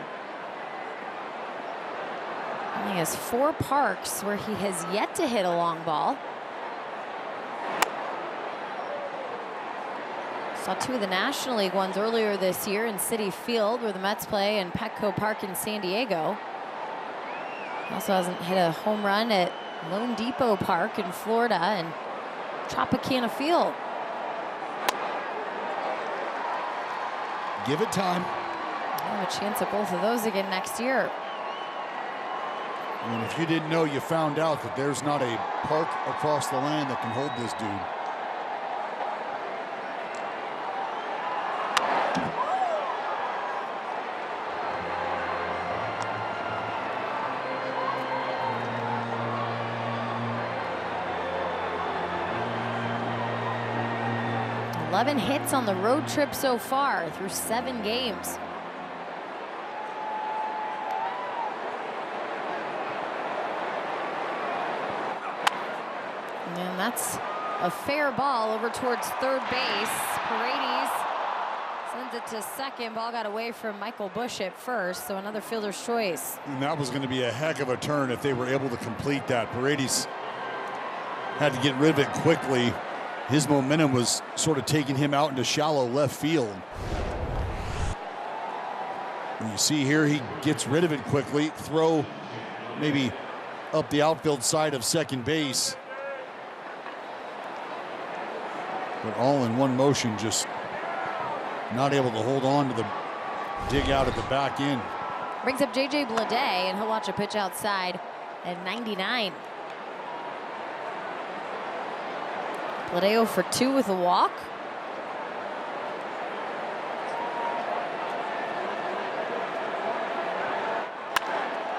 And he has 4 parks where he has yet to hit a long ball. Saw 2 of the National League ones earlier this year in Citi Field, where the Mets play, and Petco Park in San Diego. He also hasn't hit a home run at Lone Depot Park in Florida and Tropicana Field. Give it time. have a chance at both of those again next year. I mean, if you didn't know, you found out that there's not a park across the land that can hold this dude. Eleven hits on the road trip so far through 7 games. And that's a fair ball over towards third base. Paredes sends it to second. Ball got away from Michael Busch at first, so another fielder's choice. And that was going to be a heck of a turn if they were able to complete that. Paredes had to get rid of it quickly. His momentum was sort of taking him out into shallow left field. And you see here, he gets rid of it quickly. Throw maybe up the outfield side of second base. But all in one motion, just not able to hold on to the dig out at the back end. Brings up J.J. Bleday, and he'll watch a pitch outside at 99. Bleday 0 for 2 with a walk.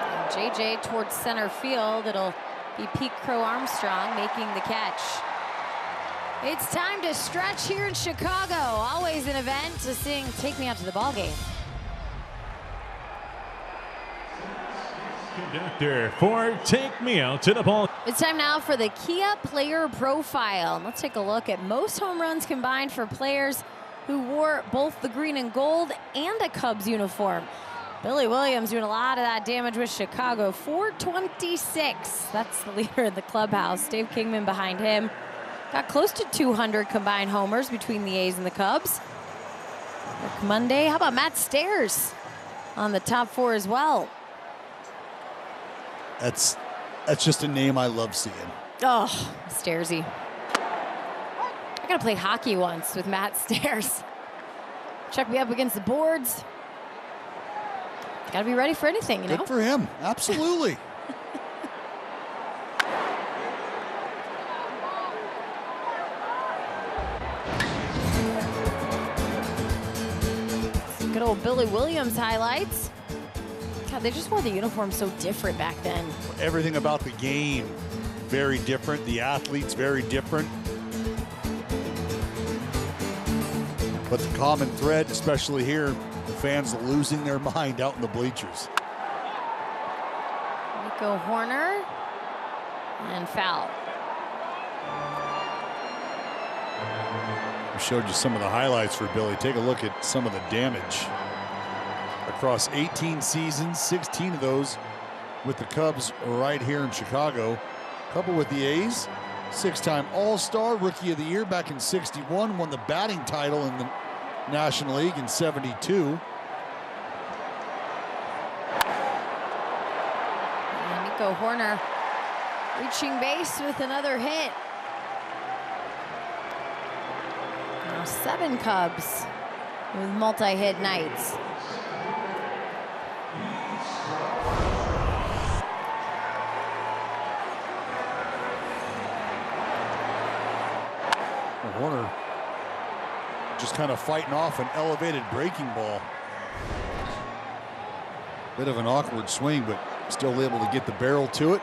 And J.J. towards center field. It'll be Pete Crow Armstrong making the catch. It's time to stretch here in Chicago. Always an event to sing Take Me Out to the Ball Game. Conductor for Take Me Out to the Ball. It's time now for the Kia Player Profile. Let's take a look at most home runs combined for players who wore both the green and gold and a Cubs uniform. Billy Williams doing a lot of that damage with Chicago. 426. That's the leader in the clubhouse. Dave Kingman behind him. Got close to 200 combined homers between the A's and the Cubs. Rick Monday. How about Matt Stairs on the top 4 as well? That's just a name I love seeing. Oh, Stairsy. I gotta play hockey once with Matt Stairs. Check me up against the boards. Gotta be ready for anything, you know? Good for him. Absolutely. Good old Billy Williams highlights. God, they just wore the uniform so different back then. Everything about the game, very different. The athletes, very different. But the common thread, especially here, the fans losing their mind out in the bleachers. Nico Horner and foul. We showed you some of the highlights for Billy. Take a look at some of the damage. Across 18 seasons, 16 of those with the Cubs right here in Chicago. Couple with the A's. 6-time All-Star, Rookie of the Year back in '61. Won the batting title in the National League in '72. And Nico Horner reaching base with another hit. Now 7 Cubs with multi-hit nights. Horner just kind of fighting off an elevated breaking ball. Bit of an awkward swing, but still able to get the barrel to it.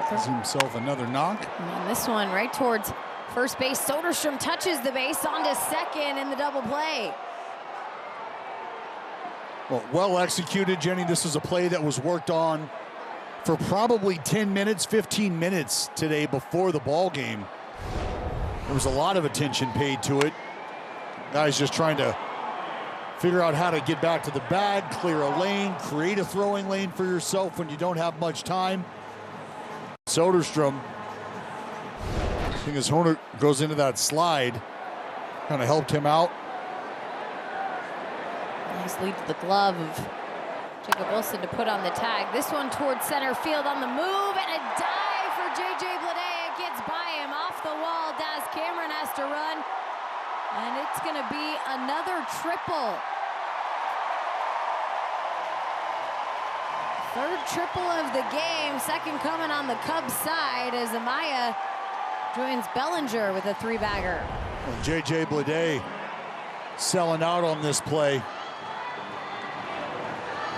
Gives himself another knock. And this one right towards first base. Soderstrom touches the base onto second in the double play. Well executed, Jenny. This was a play that was worked on for probably 10 minutes, 15 minutes today before the ball game. There was a lot of attention paid to it. Guys just trying to figure out how to get back to the bag, clear a lane, create a throwing lane for yourself when you don't have much time. Soderstrom, I think as Horner goes into that slide, kind of helped him out. Nice lead to the glove of Jacob Wilson to put on the tag. This one towards center field on the move, and a dive for J.J. Bleday. It gets by him off the wall. Daz Cameron has to run, and it's going to be another triple. Third triple of the game, second coming on the Cubs side as Amaya joins Bellinger with a three-bagger. Well, J.J. Bleday selling out on this play.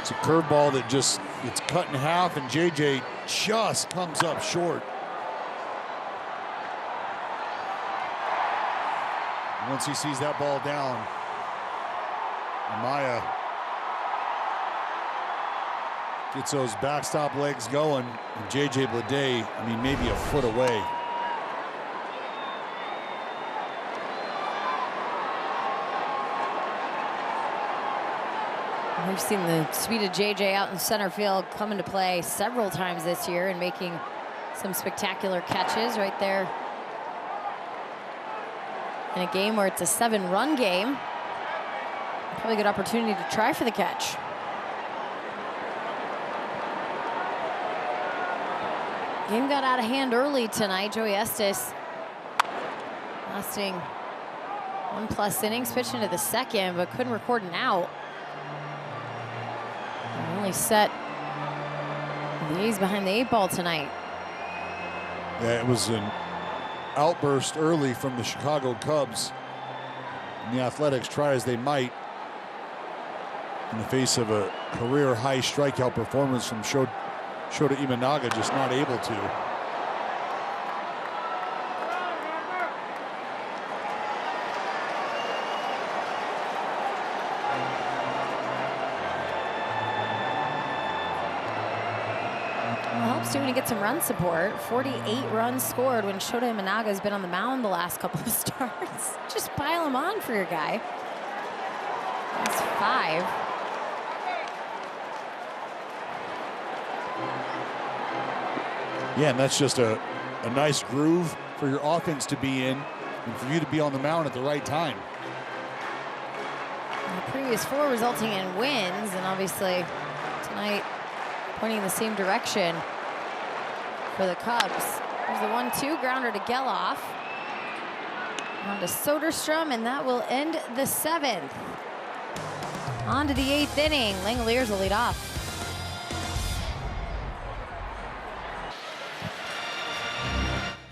It's a curveball that just gets cut in half, and J.J. just comes up short. Once he sees that ball down, Amaya gets those backstop legs going, and J.J. Bleday, I mean, maybe a foot away. We've seen the speed of JJ out in center field come into play several times this year and making some spectacular catches right there. In a game where it's a 7-run game, probably a good opportunity to try for the catch. Game got out of hand early tonight. Joey Estes lasting 1+ innings, pitched into the second, but couldn't record an out. Really set the A's behind the 8 ball tonight. Yeah, it was an outburst early from the Chicago Cubs. And the Athletics, try as they might, in the face of a career-high strikeout performance from Shota Imanaga, just not able to. Helps too when you get some run support. 48 runs scored when Shota Imanaga has been on the mound the last couple of starts. Just pile him on for your guy. That's 5. Yeah, and that's just a nice groove for your offense to be in and for you to be on the mound at the right time. The previous 4 resulting in wins, and obviously tonight pointing in the same direction for the Cubs. There's the 1-2 grounder to Geloff. On to Soderstrom, and that will end the 7th. On to the 8th inning. Langoliers will lead off.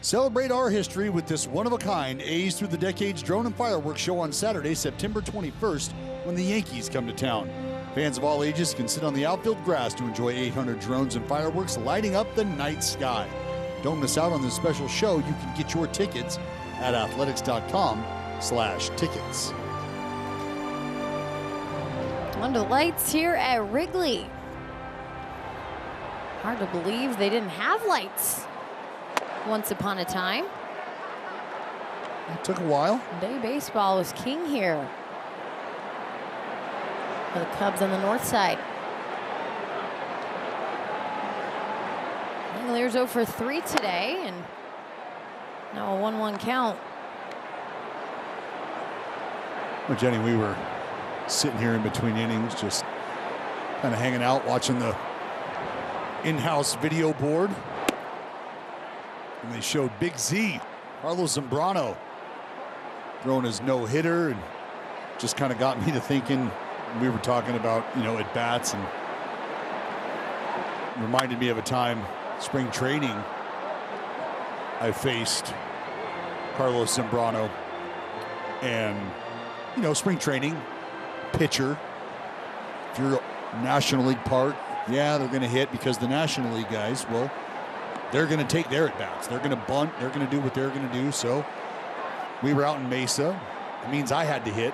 Celebrate our history with this one-of-a-kind A's Through the Decades drone and fireworks show on Saturday, September 21st, when the Yankees come to town. Fans of all ages can sit on the outfield grass to enjoy 800 drones and fireworks lighting up the night sky. Don't miss out on this special show. You can get your tickets at athletics.com/tickets. Under the lights here at Wrigley. Hard to believe they didn't have lights once upon a time. It took a while. Day baseball was king here for the Cubs on the north side. Langoliers 0 for 3 today, and now a 1-1 count. Well, Jenny, we were sitting here in between innings, just kind of hanging out, watching the in-house video board. And they showed Big Z, Carlos Zambrano, throwing his no-hitter, and just kind of got me to thinking. We were talking about, at bats, and reminded me of a time spring training I faced Carlos Zambrano, and spring training pitcher. If you're a National League park, yeah, they're going to hit because the National League guys, well, they're going to take their at bats. They're going to bunt. They're going to do what they're going to do. So we were out in Mesa. It means I had to hit.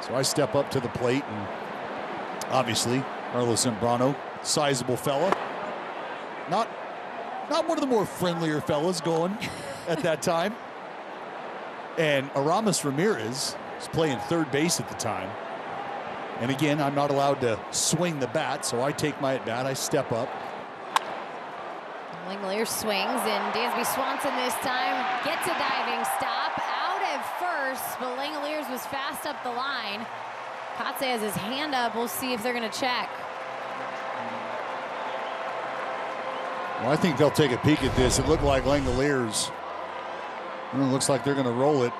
So I step up to the plate, and obviously Carlos Zambrano, sizable fella, not one of the more friendlier fellas going at that time. And Aramis Ramirez was playing third base at the time. And again, I'm not allowed to swing the bat, so I take my at bat. I step up. Langoliers swings, and Dansby Swanson this time gets a diving stop out at first, but Langoliers was fast up the line. Kotze has his hand up. We'll see if they're going to check. Well, I think they'll take a peek at this. It looked like Langoliers. It looks like they're going to roll it.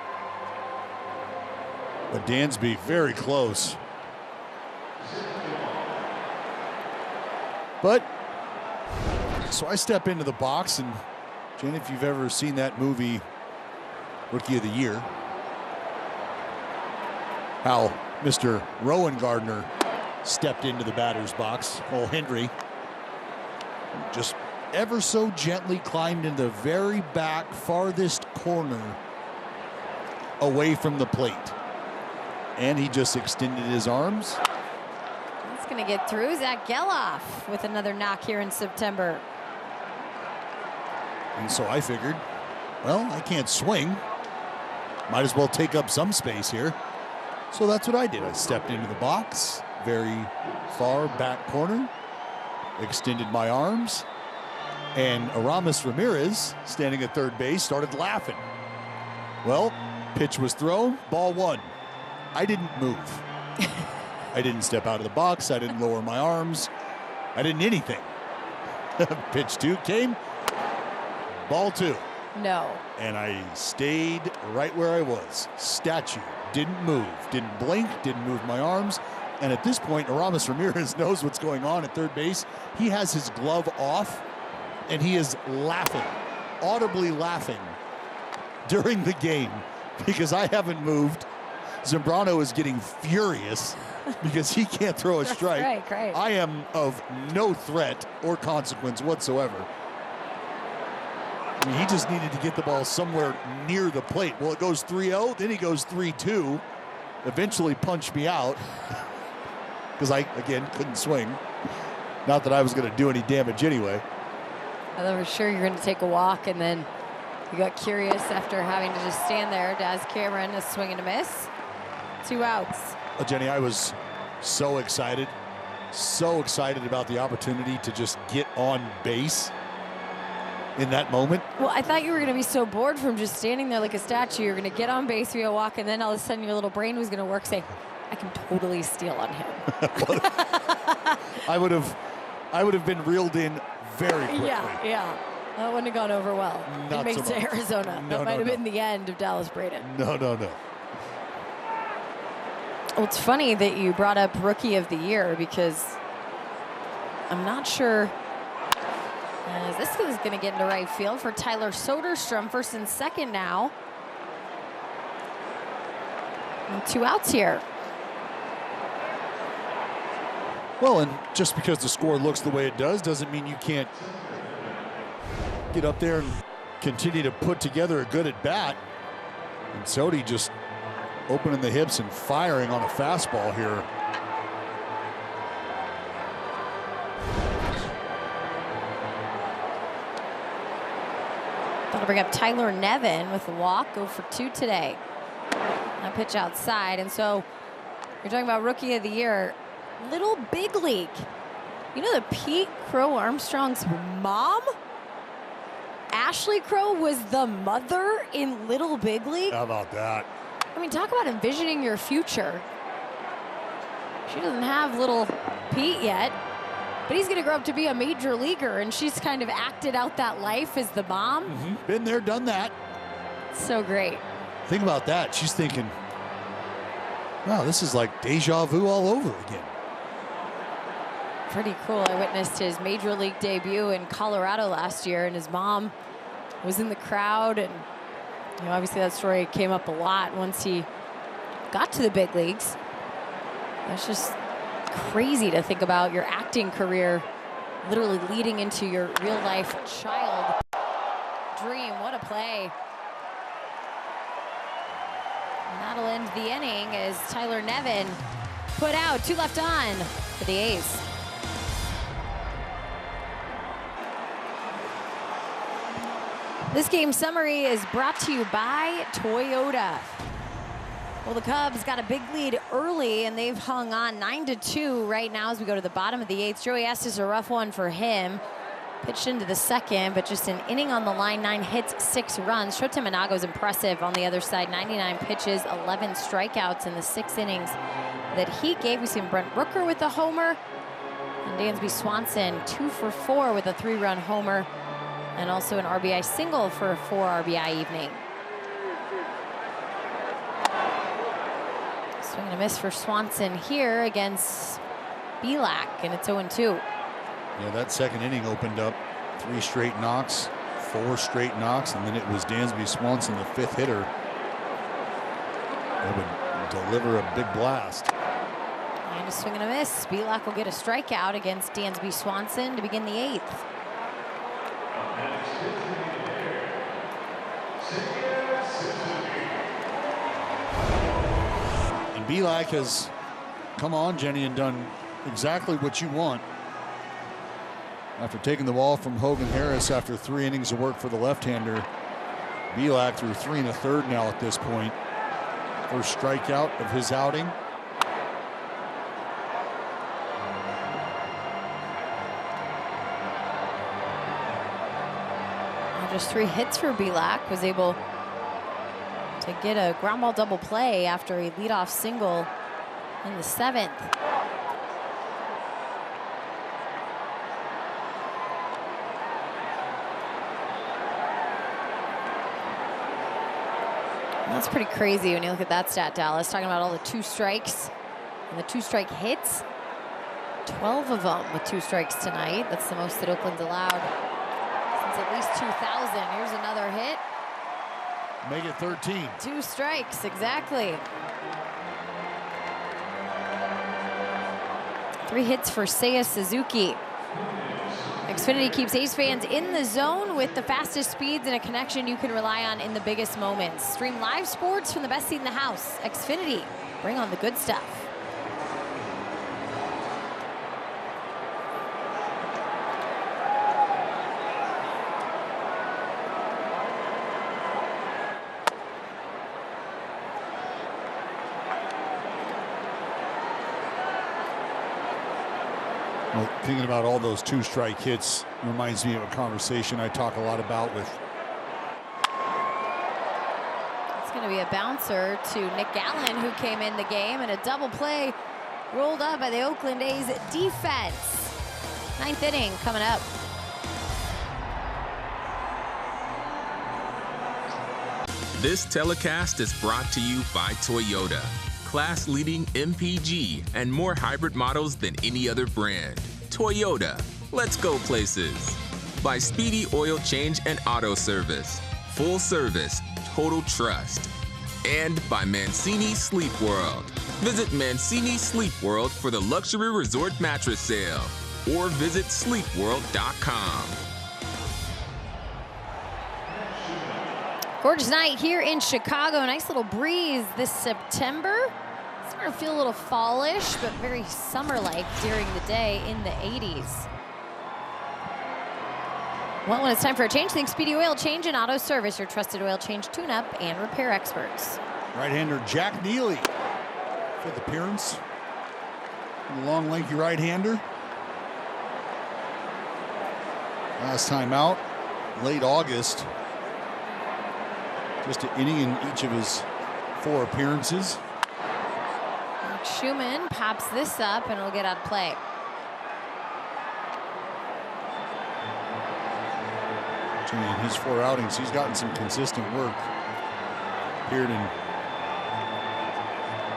But Dansby very close. But, so I step into the box, and Jen, if you've ever seen that movie, Rookie of the Year, how Mr. Rowan Gardner stepped into the batter's box, old Hendry, just ever so gently climbed in the very back, farthest corner away from the plate. And he just extended his arms. That's going to get through. Zach Geloff with another knock here in September. And so I figured, well, I can't swing. Might as well take up some space here. So that's what I did. I stepped into the box, very far back corner, extended my arms, and Aramis Ramirez, standing at third base, started laughing. Well, pitch was thrown, ball one. I didn't move. I didn't step out of the box. I didn't lower my arms. I didn't anything. Pitch two came, ball two. No. And I stayed right where I was. Statue. Didn't move. Didn't blink. Didn't move my arms. And at this point, Aramis Ramirez knows what's going on at third base. He has his glove off, and he is laughing, audibly laughing during the game because I haven't moved. Zambrano is getting furious because he can't throw a strike. Right. I am of no threat or consequence whatsoever. I mean, he just needed to get the ball somewhere near the plate. Well, it goes 3-0, then he goes 3-2, eventually punched me out because I, again, couldn't swing. Not that I was going to do any damage anyway. I thought for sure you're going to take a walk, and then you got curious after having to just stand there. Daz Cameron is swinging a miss. 2 outs. Jenny, I was so excited about the opportunity to just get on base in that moment. Well, I thought you were going to be so bored from just standing there like a statue. You're going to get on base via walk, and then all of a sudden your little brain was going to work, say, I can totally steal on him. I would have been reeled in very quickly. Yeah. That wouldn't have gone over well. Not it makes so it much. Arizona. That might have been the end of Dallas Braden. No. Well, it's funny that you brought up Rookie of the Year because I'm not sure. This is going to get into right field for Tyler Soderstrom, first and second now. And 2 outs here. Well, and just because the score looks the way it does doesn't mean you can't get up there and continue to put together a good at bat. And Sodi just opening the hips and firing on a fastball here. That'll bring up Tyler Nevin with a walk, 0 for 2 today. A pitch outside, and so you're talking about Rookie of the Year, Little Big League. You know that Pete Crow Armstrong's mom, Ashley Crow, was the mother in Little Big League? How about that? I mean, talk about envisioning your future. She doesn't have little Pete yet, but he's going to grow up to be a major leaguer, and she's kind of acted out that life as the mom. Been there, done that. So great. Think about that. She's thinking, wow, this is like deja vu all over again. Pretty cool. I witnessed his major league debut in Colorado last year, and his mom was in the crowd, and obviously that story came up a lot once he got to the big leagues. That's just crazy to think about your acting career literally leading into your real life child dream. What a play. And that'll end the inning as Tyler Nevin put out, 2 left on for the A's. This game summary is brought to you by Toyota. Well, the Cubs got a big lead early, and they've hung on 9-2 right now as we go to the bottom of the 8th. Joey Estes, a rough one for him. Pitched into the second, but just an inning on the line, 9 hits, 6 runs. Shota Monago's impressive on the other side, 99 pitches, 11 strikeouts in the 6 innings that he gave. We've seen Brent Rooker with a homer, and Dansby Swanson 2 for 4 with a 3-run homer, and also an RBI single for a 4 RBI evening. Swing and a miss for Swanson here against Belak, and it's 0-2. Yeah, that second inning opened up 3 straight knocks, 4 straight knocks, and then it was Dansby Swanson, the 5th hitter, that would deliver a big blast. And a swing and a miss. Belak will get a strikeout against Dansby Swanson to begin the 8th. And Belak has come on, Jenny, and done exactly what you want. After taking the ball from Hogan Harris after 3 innings of work for the left-hander, Belak threw 3 1/3 now at this point. First strikeout of his outing. Just 3 hits for Belak. Was able to get a ground ball double play after a leadoff single in the 7th. That's pretty crazy when you look at that stat, Dallas. Talking about all the 2 strikes and the 2 strike hits. 12 of them with 2 strikes tonight. That's the most that Oakland's allowed since at least 2000. Here's another hit. Make it 13. 2 strikes, exactly. 3 hits for Seiya Suzuki. Xfinity keeps A's fans in the zone with the fastest speeds and a connection you can rely on in the biggest moments. Stream live sports from the best seat in the house. Xfinity, bring on the good stuff. Well, thinking about all those 2 strike hits reminds me of a conversation I talk a lot about with. It's going to be a bouncer to Nick Gallen, who came in the game, and a double play rolled up by the Oakland A's defense. 9th inning coming up. This telecast is brought to you by Toyota. Class-leading MPG and more hybrid models than any other brand. Toyota, let's go places. By Speedy Oil Change and Auto Service. Full service, total trust. And by Mancini Sleep World. Visit Mancini Sleep World for the luxury resort mattress sale. Or visit sleepworld.com. Gorgeous night here in Chicago. Nice little breeze this September. Starting to feel a little fallish, but very summer-like during the day in the 80s. Well, when it's time for a change, think Speedy Oil Change and Auto Service, your trusted oil change, tune-up, and repair experts. Right-hander Jack Neely, 5th appearance. The long, lanky right-hander. Last time out, late August. Just an inning in each of his 4 appearances. Schumann pops this up, and it'll get out of play. In his 4 outings, he's gotten some consistent work. Appeared in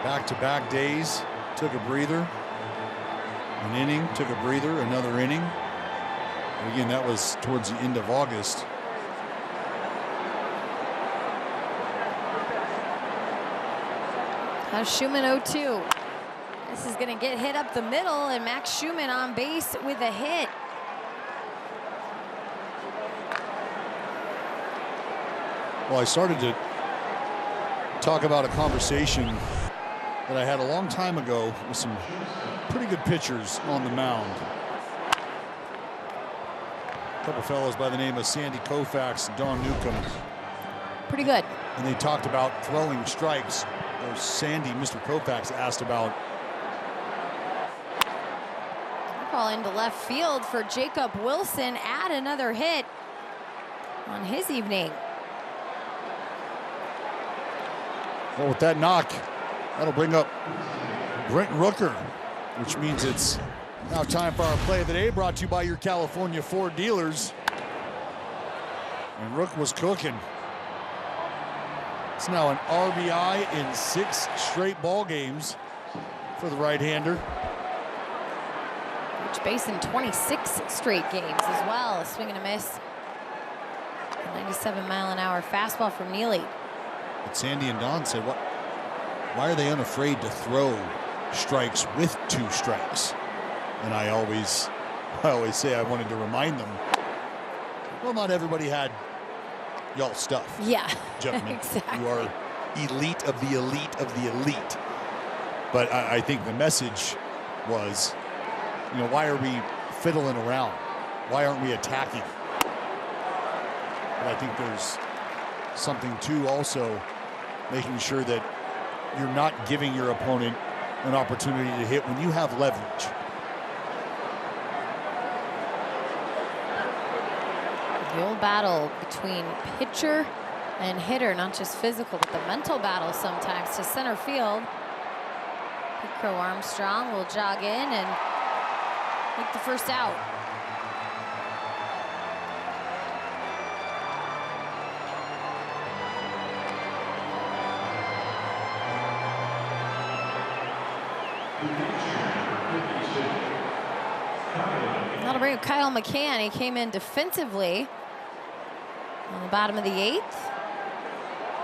back-to-back days, took a breather, an inning, took a breather, another inning. And again, that was towards the end of August. Now Schumann 0-2. This is going to get hit up the middle, and Max Schumann on base with a hit. Well, I started to talk about a conversation that I had a long time ago with some pretty good pitchers on the mound. A couple fellows by the name of Sandy Koufax and Don Newcomb. Pretty good. And they talked about throwing strikes. Or Sandy, Mr. Koufax, asked about. Ball into left field for Jacob Wilson. Add another hit on his evening. Well, with that knock, that'll bring up Brent Rooker, which means it's now time for our play of the day, brought to you by your California Ford dealers. And Rook was cooking. It's now an RBI in 6 straight ball games for the right-hander. Reached base in 26 straight games as well. A swing and a miss. A 97-mile-an-hour fastball from Neely. But Sandy and Don said, why are they unafraid to throw strikes with 2 strikes? And I always say I wanted to remind them, well, not everybody had y'all stuff. Yeah, Gentlemen, exactly. you are elite of the elite of the elite. But I think the message was, you know, why are we fiddling around? Why aren't we attacking? But I think there's something to also making sure that you're not giving your opponent an opportunity to hit when you have leverage. The old battle between pitcher and hitter, not just physical, but the mental battle sometimes to center field. Pete Crow Armstrong will jog in and make the first out. That'll bring up Kyle McCann. He came in defensively on the bottom of the 8th.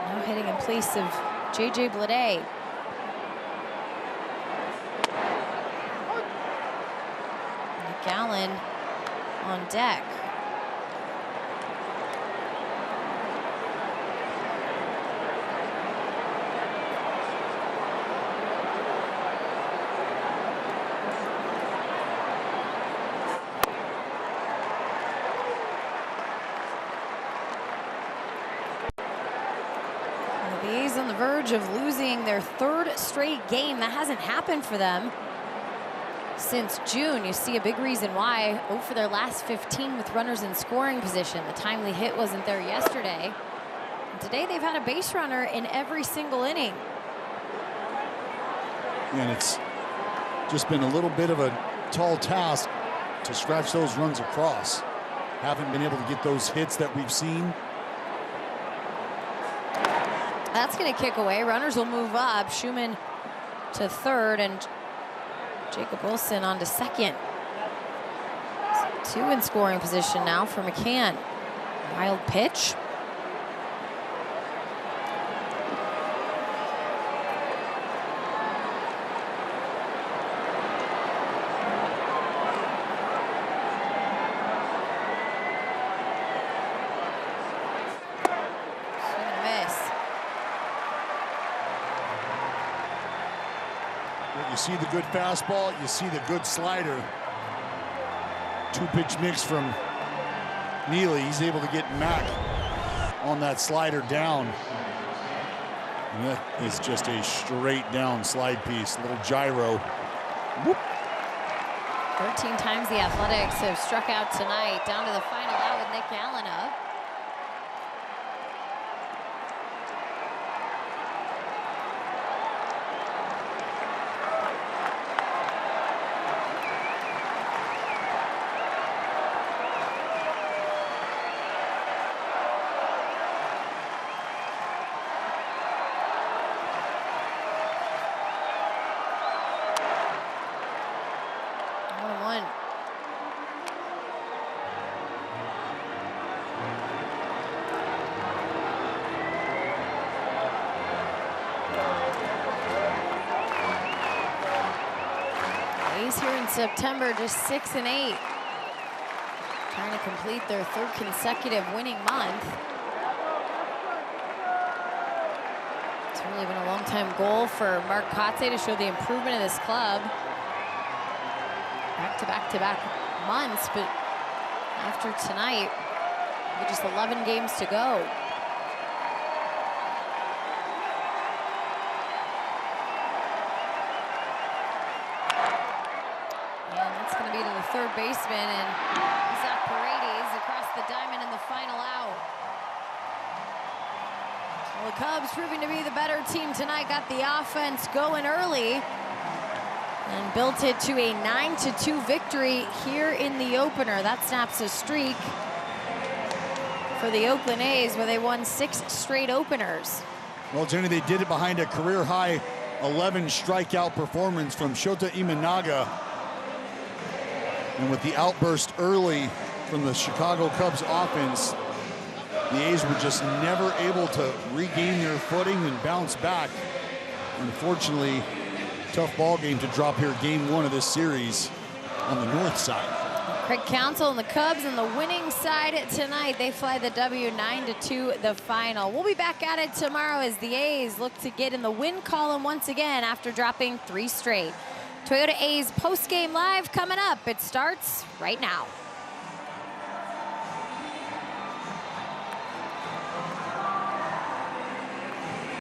Now hitting in place of J.J. Bleday. Gallen on deck. The A's on the verge of losing their 3rd straight game. That hasn't happened for them since June. You see a big reason why. 0 for their last 15 with runners in scoring position. The timely hit wasn't there yesterday. And today they've had a base runner in every single inning. And it's just been a little bit of a tall task to scratch those runs across. Haven't been able to get those hits that we've seen. That's going to kick away. Runners will move up. Schumann to 3rd and Jacob Wilson on to 2nd. So 2 in scoring position now for McCann. Wild pitch. Swing and a miss. You see the good fastball, you see the good slider. 2-pitch mix from Neely. He's able to get Mack on that slider down. And that is just a straight down slide piece, a little gyro. Whoop. 13 times the Athletics have struck out tonight. Down to the final out with Nick Allen up. Here in September, just 6 and 8. Trying to complete their 3rd consecutive winning month. It's really been a long time goal for Mark Kotze to show the improvement of this club. Back-to-back months, but after tonight, with just 11 games to go. Third baseman, and Zach Paredes across the diamond in the final out. Well, the Cubs proving to be the better team tonight, got the offense going early and built it to a 9-2 victory here in the opener. That snaps a streak for the Oakland A's, where they won 6 straight openers. Well, Jenny, they did it behind a career-high 11 strikeout performance from Shota Imanaga. And with the outburst early from the Chicago Cubs offense, the A's were just never able to regain their footing and bounce back. Unfortunately, tough ball game to drop here game 1 of this series on the north side. Craig Counsell and the Cubs on the winning side tonight. They fly the W 9-2 the final. We'll be back at it tomorrow as the A's look to get in the win column once again after dropping 3 straight. Toyota A's post-game live coming up. It starts right now.